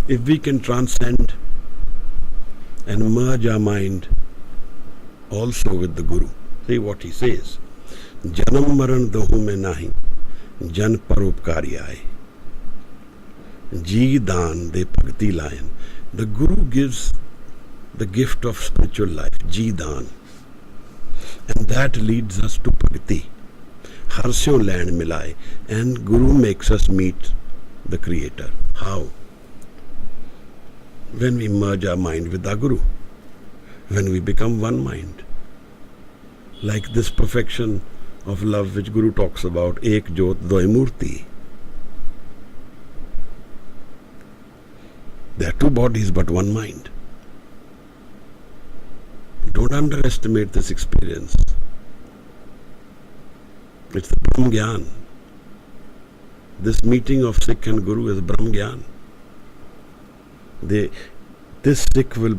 [SPEAKER 1] If we can transcend and merge our mind also with the Guru. See what he says. Janam maran dahu mein nahi, jan paropkari aaye. Ji daan de bhakti layan. The Guru gives the gift of spiritual life, ji daan. And that leads us to bhakti. Harsyo land milai. And Guru makes us meet the Creator. How? When we merge our mind with our Guru. When we become one mind. Like this perfection of love which Guru talks about, Ek Jyot Doi Murti. There are two bodies but one mind. Don't underestimate this experience. It's the Brahm Gyan. This meeting of Sikh and Guru is Brahm Gyan. This Sikh will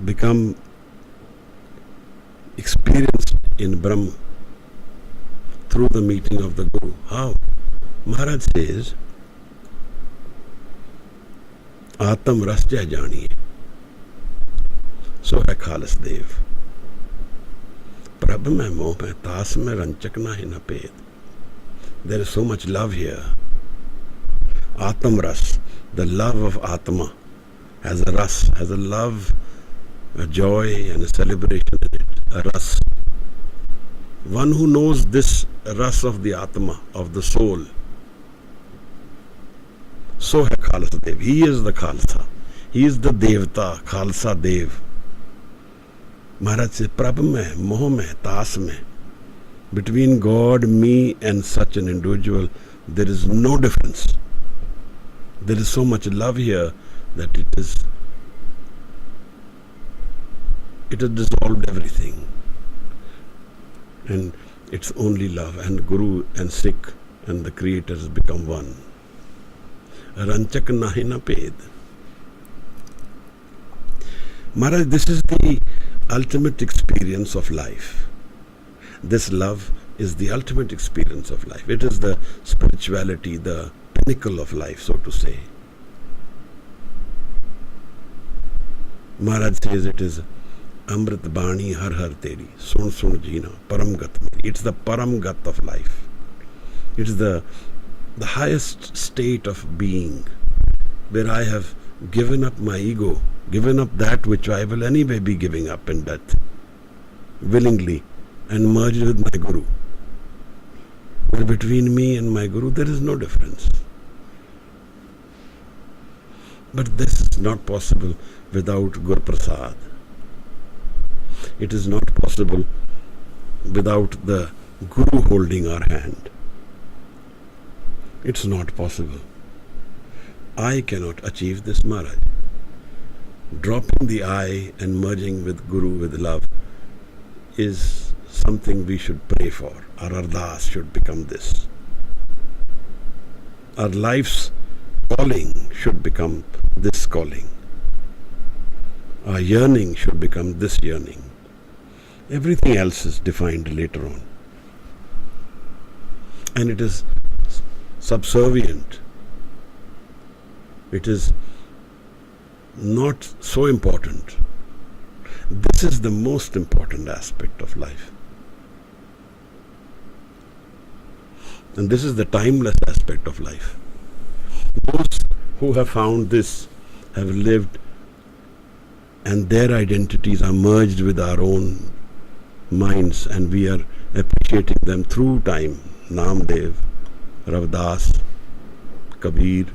[SPEAKER 1] become experienced in Brahm through the meeting of the Guru. How? Maharaj says, Aatamras janiye. So hai Khalis Dev. Prabh mein moh mein taas mein ranchak nahi na ped. There is so much love here. Aatamras, the love of Atma, has a ras, has a love, a joy and a celebration in it. A ras. One who knows this ras of the Atma, of the soul. So hai Khalsa Dev. He is the Khalsa. He is the Devta, Khalsa Dev. Maharaj says, Prabh mein, moh mein, taas mein. Between God, me and such an individual, there is no difference. There is so much love here that it has dissolved everything. And it's only love. And Guru and Sikh and the Creator has become one. Ranchak nahi na ped. Maharaj, this is the ultimate experience of life. This love is the ultimate experience of life. It is the spirituality, the pinnacle of life, so to say. Maharaj says it is Amrit Bani Har Har Teri, Sun Sun Jina, Param Gat. It's the Param Gat of life. It is the highest state of being, where I have given up my ego, given up that which I will anyway be giving up in death, willingly, and merged with my Guru. But between me and my Guru there is no difference. But this is not possible without Guru Prasad. It is not possible without the Guru holding our hand. It's not possible. I cannot achieve this, Maharaj. Dropping the I and merging with Guru with love is something we should pray for. Our ardas should become this. Our life's calling should become this calling. Our yearning should become this yearning. Everything else is defined later on. And it is subservient. It is not so important. This is the most important aspect of life. And this is the timeless aspect of life. Those who have found this have lived, and their identities are merged with our own minds, and we are appreciating them through time. Namdev, Ravdas, Kabir.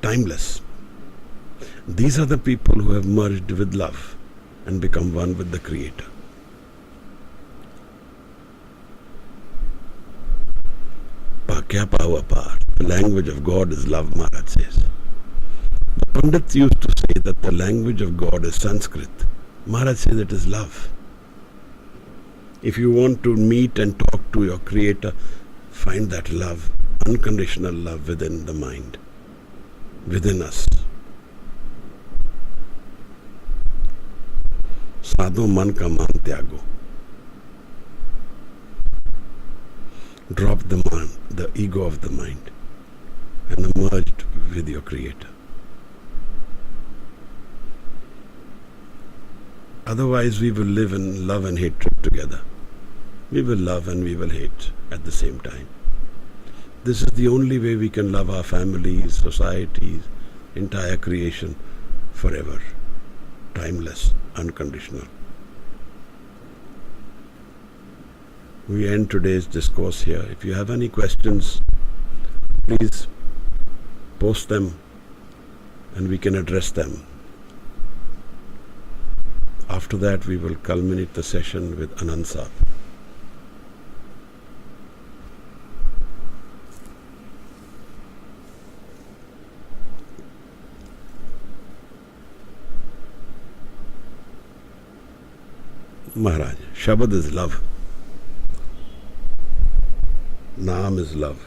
[SPEAKER 1] Timeless. These are the people who have merged with love and become one with the Creator. Kya pawa par. The language of God is love, Maharaj says. The Pandits used to say that the language of God is Sanskrit. Maharaj says it is love. If you want to meet and talk to your Creator, find that love, unconditional love within the mind, within us. Sadho man ka man tyago. Drop the man, the ego of the mind, and merged with your Creator. Otherwise, we will live in love and hatred together. We will love and we will hate at the same time. This is the only way we can love our families, societies, entire creation forever. Timeless, unconditional. We end today's discourse here. If you have any questions, please post them and we can address them. After that, we will culminate the session with Anand Sahib. Maharaj, Shabad is love. Naam is love.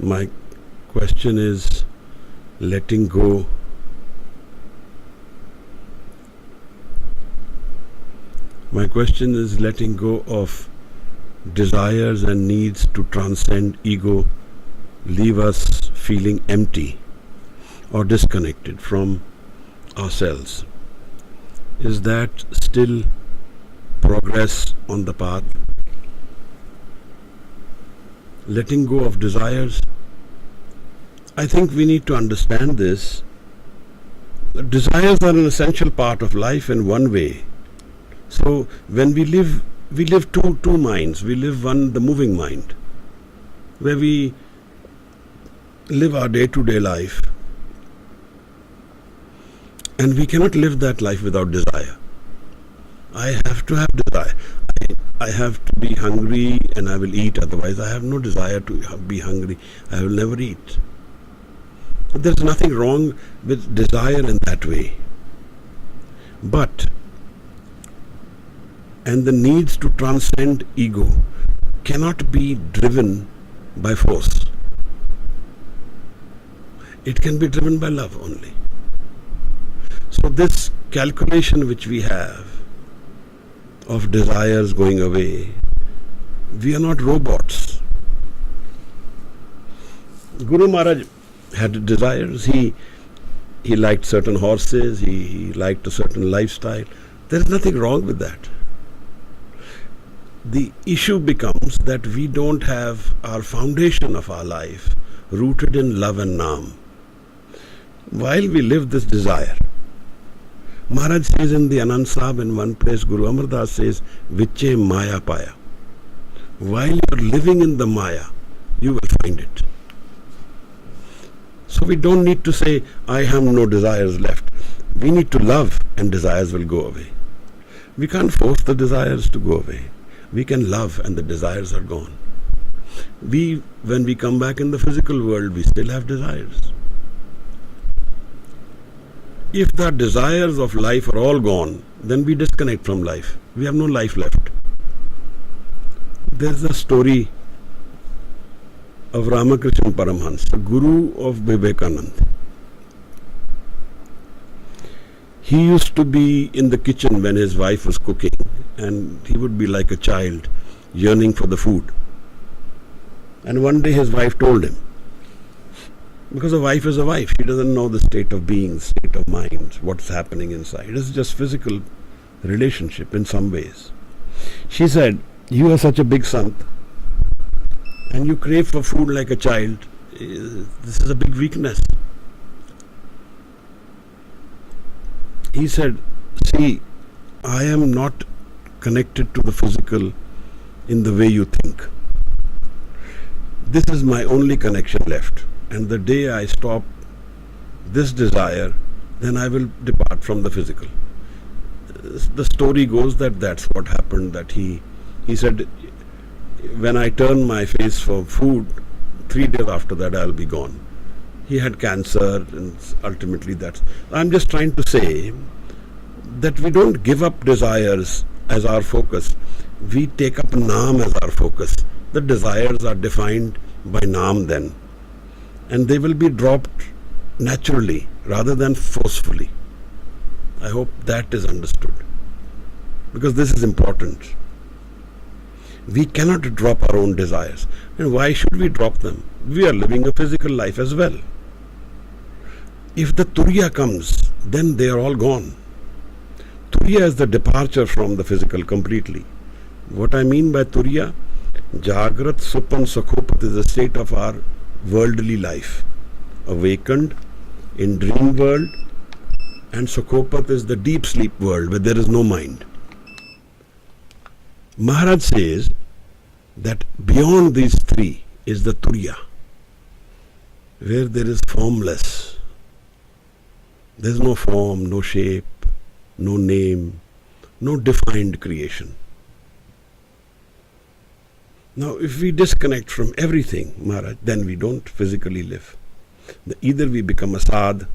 [SPEAKER 1] My question is letting go. My question is letting go of desires and needs to transcend ego, leave us feeling empty or disconnected from ourselves. Is that still progress on the path? Letting go of desires. I think we need to understand this. Desires are an essential part of life in one way. So when we live two minds. We live one, the moving mind, where we live our day-to-day life. And we cannot live that life without desire. I have to have desire. I have to be hungry and I will eat, otherwise I have no desire to be hungry. I will never eat. There's nothing wrong with desire in that way. And the needs to transcend ego cannot be driven by force. It can be driven by love only. So So this calculation which we have of desires going away, we are not robots. Guru Maharaj had desires. He liked certain horses, he liked a certain lifestyle. There is nothing wrong with that. The issue becomes that we don't have our foundation of our life rooted in love and Naam. While we live this desire, Maharaj says in the Anand Sahib in one place, Guru Amardas says, Viche Maya Paya. While you are living in the Maya, you will find it. So we don't need to say, I have no desires left. We need to love and desires will go away. We can't force the desires to go away. We can love and the desires are gone. When we come back in the physical world, we still have desires. If the desires of life are all gone, then we disconnect from life. We have no life left. There's a story of Ramakrishna Paramhans, the guru of Vivekananda. He used to be in the kitchen when his wife was cooking, and he would be like a child yearning for the food. And one day his wife told him, because a wife is a wife, she doesn't know the state of being, state of mind, what's happening inside. It's just physical relationship in some ways. She said, you are such a big sant, and you crave for food like a child. This is a big weakness. He said, see, I am not connected to the physical in the way you think. This is my only connection left. And the day I stop this desire, then I will depart from the physical. The story goes that that's what happened, that he said, when I turn my face for food, 3 days after that I'll be gone. He had cancer, and ultimately I'm just trying to say that we don't give up desires as our focus. We take up Naam as our focus. The desires are defined by Naam then. And they will be dropped naturally rather than forcefully. I hope that is understood. Because this is important. We cannot drop our own desires. And why should we drop them? We are living a physical life as well. If the Turiya comes, then they are all gone. Turiya is the departure from the physical completely. What I mean by Turiya, Jagrat, Supan, Sakhopat is the state of our worldly life. Awakened in dream world, and Sakhopat is the deep sleep world where there is no mind. Maharaj says that beyond these three is the Turiya, where there is formless. There is no form, no shape, no name, no defined creation. Now, if we disconnect from everything, Maharaj, then we don't physically live. Either we become a sad,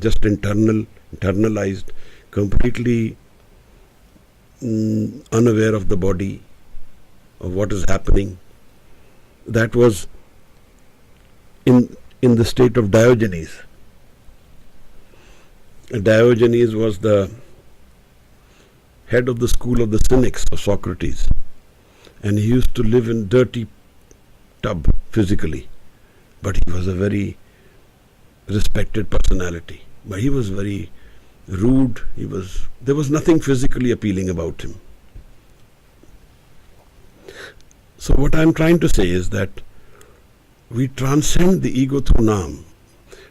[SPEAKER 1] just internalized, completely unaware of the body, of what is happening. That was in the state of Diogenes. Diogenes was the head of the school of the cynics of Socrates. And he used to live in dirty tub physically. But he was a very respected personality. But he was very rude. There was nothing physically appealing about him. So what I'm trying to say is that we transcend the ego through Naam.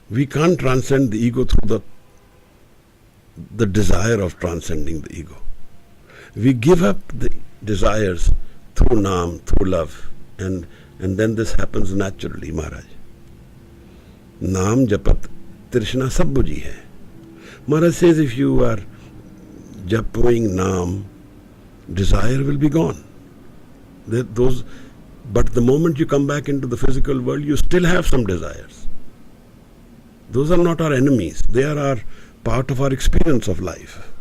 [SPEAKER 1] We can't transcend the ego through the desire of transcending the ego. We give up the desires through Naam, through love. And then this happens naturally, Maharaj. Naam japat trishna sab bujhi hai. Maharaj says if you are japping Naam, desire will be gone. But the moment you come back into the physical world, you still have some desires. Those are not our enemies. They are our part of our experience of life.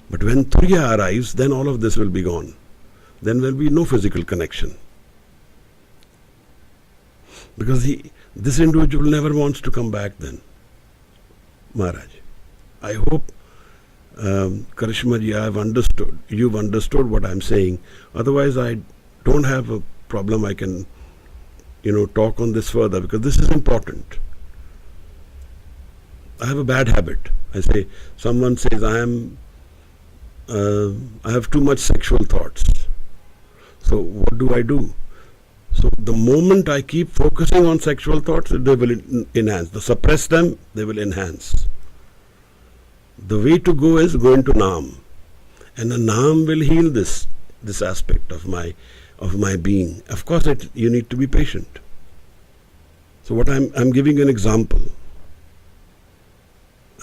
[SPEAKER 1] But when Turiya arrives, then all of this will be gone. Then there will be no physical connection. Because this individual never wants to come back then, Maharaj. I hope, Karishma ji, you've understood what I'm saying. Otherwise, I don't have a problem. I can, talk on this further because this is important. I have a bad habit. Someone says I have too much sexual thoughts. So what do? So the moment I keep focusing on sexual thoughts, they will enhance. To suppress them, they will enhance. The way to go is go into Naam. And the Naam will heal this aspect of my being. Of course, you need to be patient. So what I'm giving an example.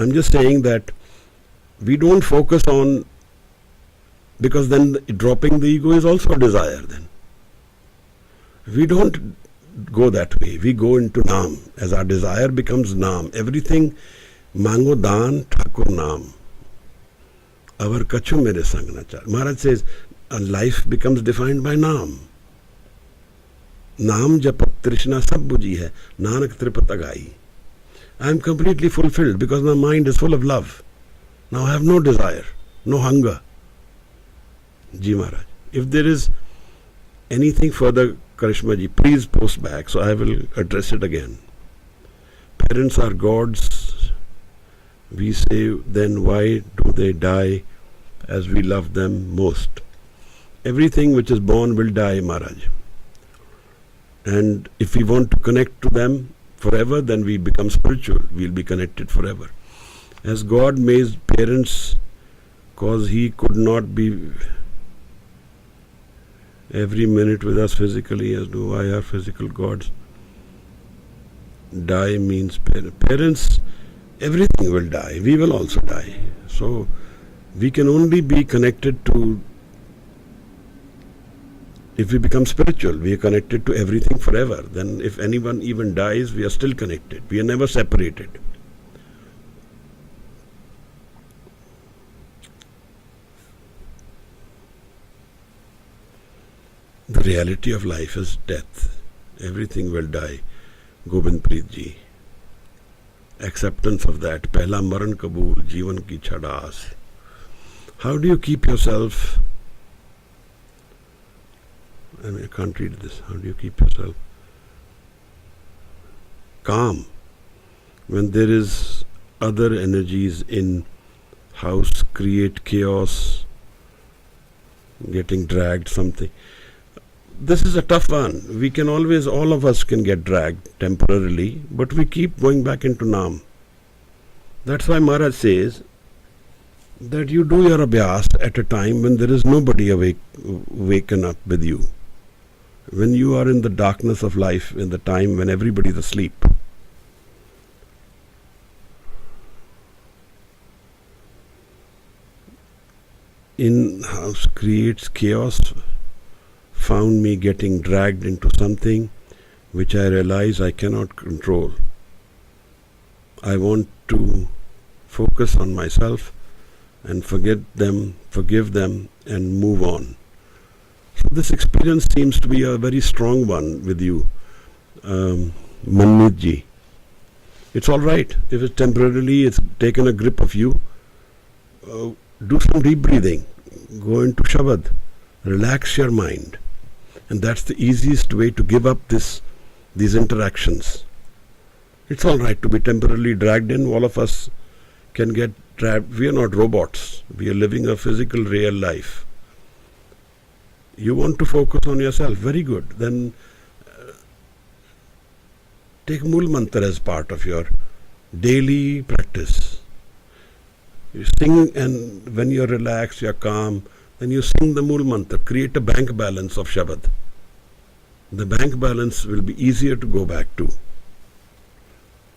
[SPEAKER 1] I'm just saying that we don't focus on, because then dropping the ego is also a desire then. We don't go that way. We go into Naam. As our desire becomes Naam, everything, Mango Dan, Thakur Naam. Avar kachu mere sang na chal. Maharaj says, life becomes defined by Naam. Naam japat trishna sab buji hai, Nanak tripat agai. I am completely fulfilled because my mind is full of love. Now I have no desire, no hunger. Ji Maharaj. If there is anything further, Karishma ji, please post back so I will address it again. Parents are gods. We say, then why do they die as we love them most? Everything which is born will die, Maharaj. And if we want to connect to them forever, then we become spiritual. We'll be connected forever. As God made parents, cause He could not be every minute with us physically, as do why our physical gods. Die means parents, everything will die. We will also die. So we can only be connected to, if we become spiritual, we are connected to everything forever. Then if anyone even dies, we are still connected. We are never separated. The reality of life is death. Everything will die. Gobind Preet ji. Acceptance of that. Pehla maran kabool, jeevan ki chhadaas. How do you keep yourself, I can't read this. How do you keep yourself calm when there is other energies in house, create chaos, getting dragged, something? This is a tough one. We can always, all of us can get dragged temporarily, but we keep going back into Naam. That's why Maharaj says that you do your abhyas at a time when there is nobody waken up with you. When you are in the darkness of life, in the time when everybody is asleep. In-house creates chaos, found me getting dragged into something which I realize I cannot control. I want to focus on myself and forgive them and move on. So this experience seems to be a very strong one with you, Manmeet ji. It's all right. If it's temporarily, it's taken a grip of you, do some deep breathing. Go into Shabad. Relax your mind. And that's the easiest way to give up these interactions. It's all right to be temporarily dragged in. All of us can get dragged. We are not robots. We are living a physical, real life. You want to focus on yourself. Very good. Then take Mool Mantra as part of your daily practice. You sing, and when you're relaxed, you're calm, then you sing the Mool Mantra. Create a bank balance of Shabad. The bank balance will be easier to go back to.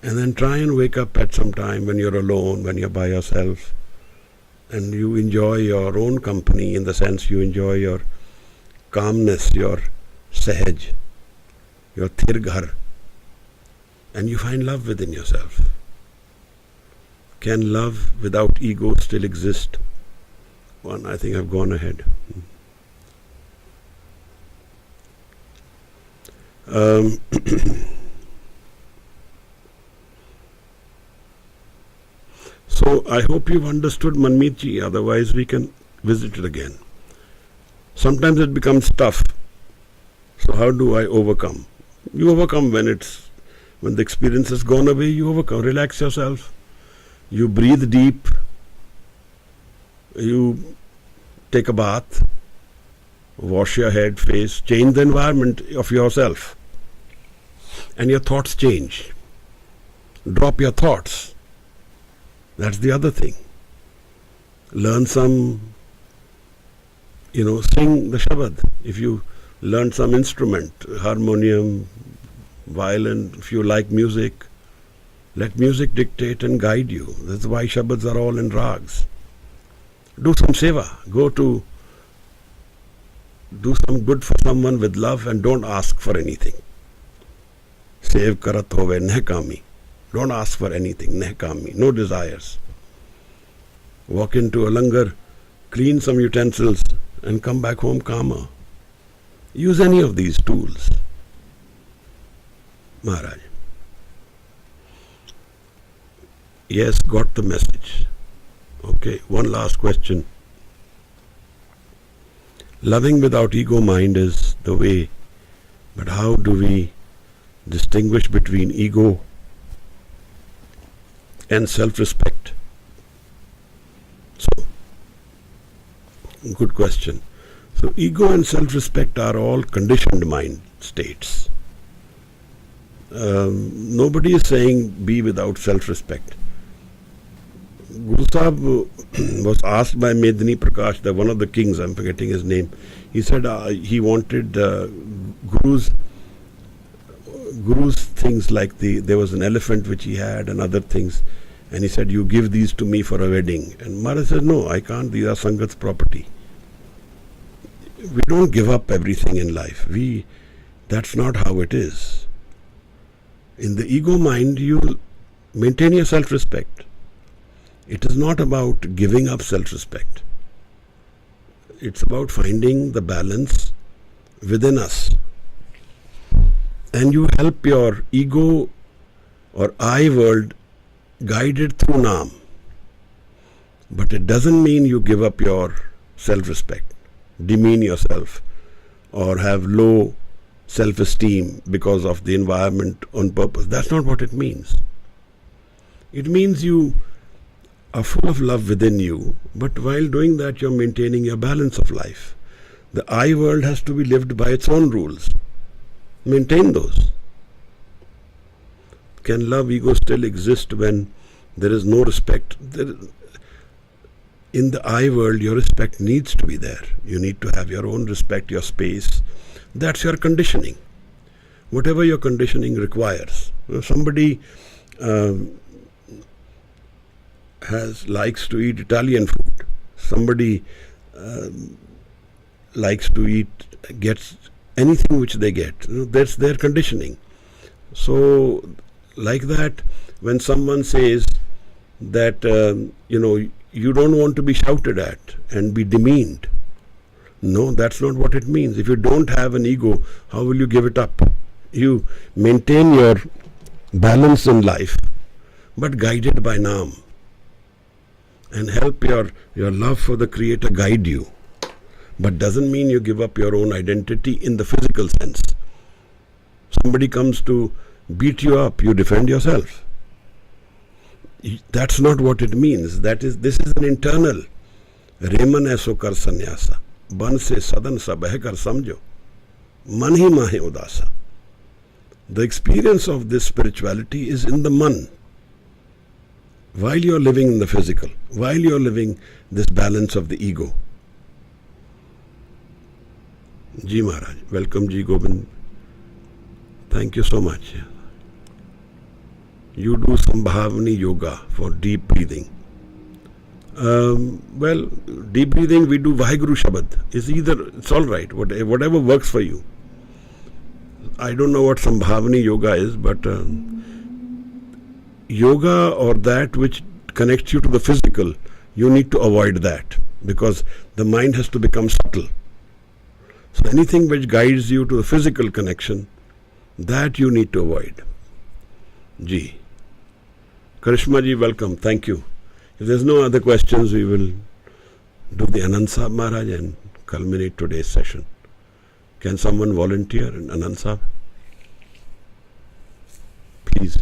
[SPEAKER 1] And then try and wake up at some time when you're alone, when you're by yourself, and you enjoy your own company, in the sense you enjoy your calmness, your sahaj, your thirghar, and you find love within yourself. Can love without ego still exist? One, I think I've gone ahead. So I hope you've understood Manmeet ji, otherwise we can visit it again. Sometimes it becomes tough. So how do I overcome? You overcome when the experience has gone away, you overcome. Relax yourself. You breathe deep. You take a bath. Wash your head, face. Change the environment of yourself. And your thoughts change. Drop your thoughts. That's the other thing. Learn some, sing the Shabad. If you learn some instrument, harmonium, violin, if you like music, let music dictate and guide you. That's why Shabads are all in rags. Do some seva. Do some good for someone with love and don't ask for anything. Sev karat hove nehkami. Don't ask for anything, nehkami, no desires. Walk into a langar, clean some utensils and come back home calmer. Use any of these tools. Maharaj. Yes, got the message. Okay, one last question. Loving without ego mind is the way, but how do we distinguish between ego and self-respect? So, good question. So, ego and self-respect are all conditioned mind states. Nobody is saying be without self-respect. Guru Sahib was asked by Medini Prakash, one of the kings, I'm forgetting his name. He said he wanted Guru's things like there was an elephant which he had and other things. And he said, you give these to me for a wedding. And Maharaj said, no, I can't. These are Sangat's property. We don't give up everything in life. That's not how it is. In the ego mind, you maintain your self-respect. It is not about giving up self-respect. It's about finding the balance within us. And you help your ego or I world guided through Naam. But it doesn't mean you give up your self-respect, demean yourself, or have low self-esteem because of the environment on purpose. That's not what it means. It means you are full of love within you, but while doing that, you're maintaining your balance of life. The I world has to be lived by its own rules. Maintain those. Can love ego still exist when there is no respect? In the I world, your respect needs to be there. You need to have your own respect, your space. That's your conditioning. Whatever your conditioning requires. Somebody likes to eat Italian food. Somebody likes to gets anything which they get. That's their conditioning. So, like that, when someone says that, you don't want to be shouted at and be demeaned. No, that's not what it means. If you don't have an ego, how will you give it up? You maintain your balance in life, but guided by Naam. And help your love for the Creator guide you. But doesn't mean you give up your own identity in the physical sense. Somebody comes to beat you up, you defend yourself. That's not what it means. This is an internal. Reman aso kar sannyasa. Ban se sadan sa beh kar samjho. Man hi mahe udasa. The experience of this spirituality is in the man. While you're living in the physical, while you're living this balance of the ego. Ji Maharaj, welcome Ji Gobind. Thank you so much. You do Sambhavani yoga for deep breathing. Deep breathing we do Vaheguru Shabad. It's all right, whatever works for you. I don't know what Sambhavani yoga is, but yoga or that which connects you to the physical, you need to avoid that because the mind has to become subtle. So anything which guides you to the physical connection, that you need to avoid. Ji. Karishma ji, welcome. Thank you. If there's no other questions, we will do the Anand Sahib Maharaj and culminate today's session. Can someone volunteer in Anand Sahib? Please.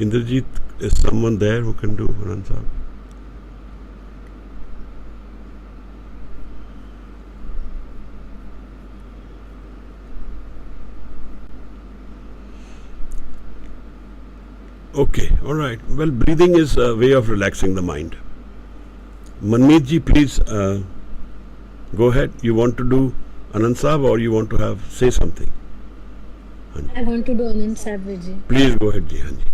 [SPEAKER 1] Indrajit, is someone there who can do Anand Sahib? Okay, all right. Well, breathing is a way of relaxing the mind. Manmeet ji, please go ahead. You want to do Anand Sahib or you want to say something?
[SPEAKER 2] I want to do Anand Sahib ji.
[SPEAKER 1] Please go ahead ji. Hanji.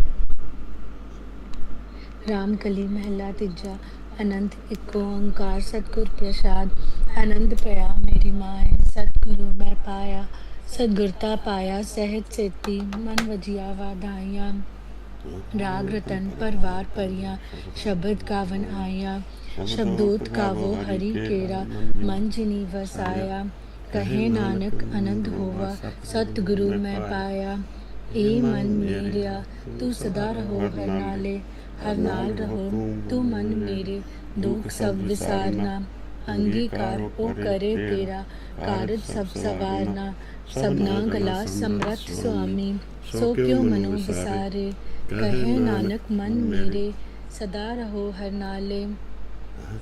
[SPEAKER 2] Ram कली महला तिजा अनंत eco ओंकार सतगुर प्रसाद आनंद पया मेरी माए सतगुरु मैं पाया सतगुरता पाया सहज सेती मन वजिया वाधाइया राग रतन परवार परिया शब्द गावन आया शब्दोत गावो हरि केरा मन जिनी वसाया कहे नानक आनंद होवा सतगुरु मैं पाया ए मन मेरिया तू सदा रहो हर नाले हर नाल रहो तू मन मेरे दुख सब विसारना अंगीकार ओ करे तेरा कारज सब सवारना सबना गला समरथ स्वामी सो क्यों मनो विसारे कहे नानक मन मेरे सदा रहो हर नाले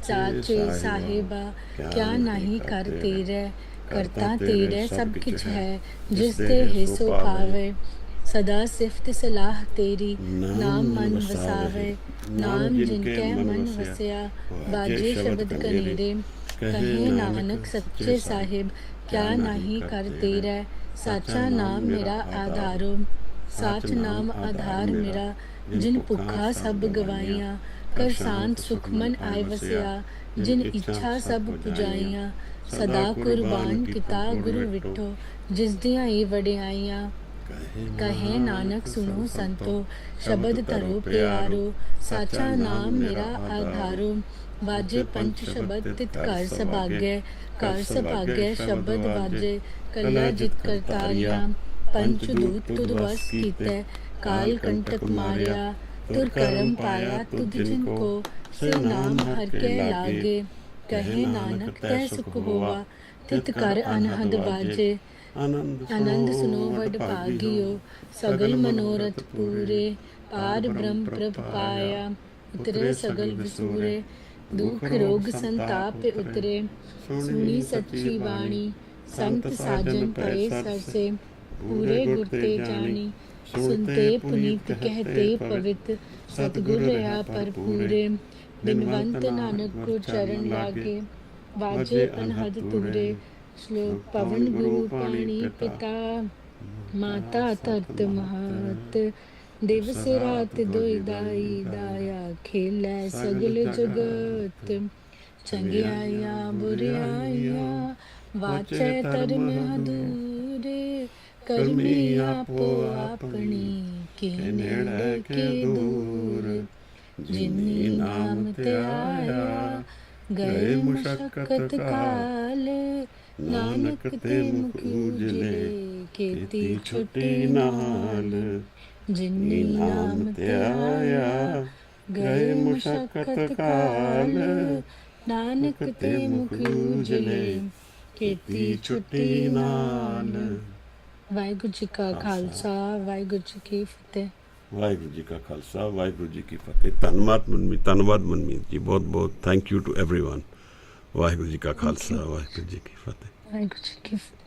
[SPEAKER 2] साचे साहिबा क्या नहीं कर तेरे करता तेरे सब कुछ है जिस ते हिस्सो पावे सदा सिफ्त सलाह तेरी नाम मन वसावे नाम जिनके मन वसया बाजे शब्द कनेरे कहे नानक सच्चे साहिब क्या नहीं कर तेरा साचा नाम मेरा आधारो साच नाम आधार मेरा जिन भुखा सब गवाइयाँ कर शांत सुख मन आए वसया जिन इच्छा सब पुजाइयाँ सदा कुर्बान किता गुरु विठो जिस दियाँ ये वडियाइयाँ कहे नानक सुनो संतो शब्द तरो प्यारो साचा नाम मेरा आधारो वाजे पंच शब्द तित कर सभाग्य शब्द वाजे कल्या जित करतारिया पंच दूत तुद वस कीते काल कंटक मारिया तुर करम पाया तुद जिनको से नाम हर के लागे कहे नानक तै सुख होवा तित कर अनहद बाजे आनंद सुनो वड भागियो सगल मनोरथ पूरे पार ब्रह्म प्रभ पाया उतरे सगल विसूरे दुख रोग संताप उतरे सुनी सच्ची वाणी संत साजन पए सरसे पूरे गुरते जानी सुनते पुनीत कहते पवित्र सतगुर रहा पर पूरे बिनवंत नानक को चरण लागे वाजे अनहद तुरे श्लोक पवन गुरु पाणी पिता माता तरत महत दिवस रात दोई दाई दाया खेलै सगल जगत चंगियाया बुराइया वाचै धर्म अधूरे करमी आपो अपनी के नेड़े के दूर जिन्नी नाम ते आया गए मुशक्कत काल नानक ते मुख उजले खेती छुटी नाल जिन्नी नाम ते आया गए मुशक्कत काल नानक ते मुख उजले खेती छुटी नाल। वाहिगुरू जी का खालसा वाहिगुरू जी की फतेह।
[SPEAKER 1] ਵਾਹਿਗੁਰੂ ਜੀ ਕਾ ਖਾਲਸਾ ਵਾਹਿਗੁਰੂ ਜੀ ਕੀ ਫਤਿਹ। ਧੰਨਵਾਦ ਮਨਮੀਤ ਜੀ, ਬਹੁਤ ਬਹੁਤ thank you to everyone. Waheguru ji ਕਾ ਖਾਲਸਾ ਵਾਹਿਗੁਰੂ ਜੀ ਕੀ ਫਤਿਹ।
[SPEAKER 2] ਵਾਹਿਗੁਰੂ ਜੀ ਕੀ ਫਤਿਹ।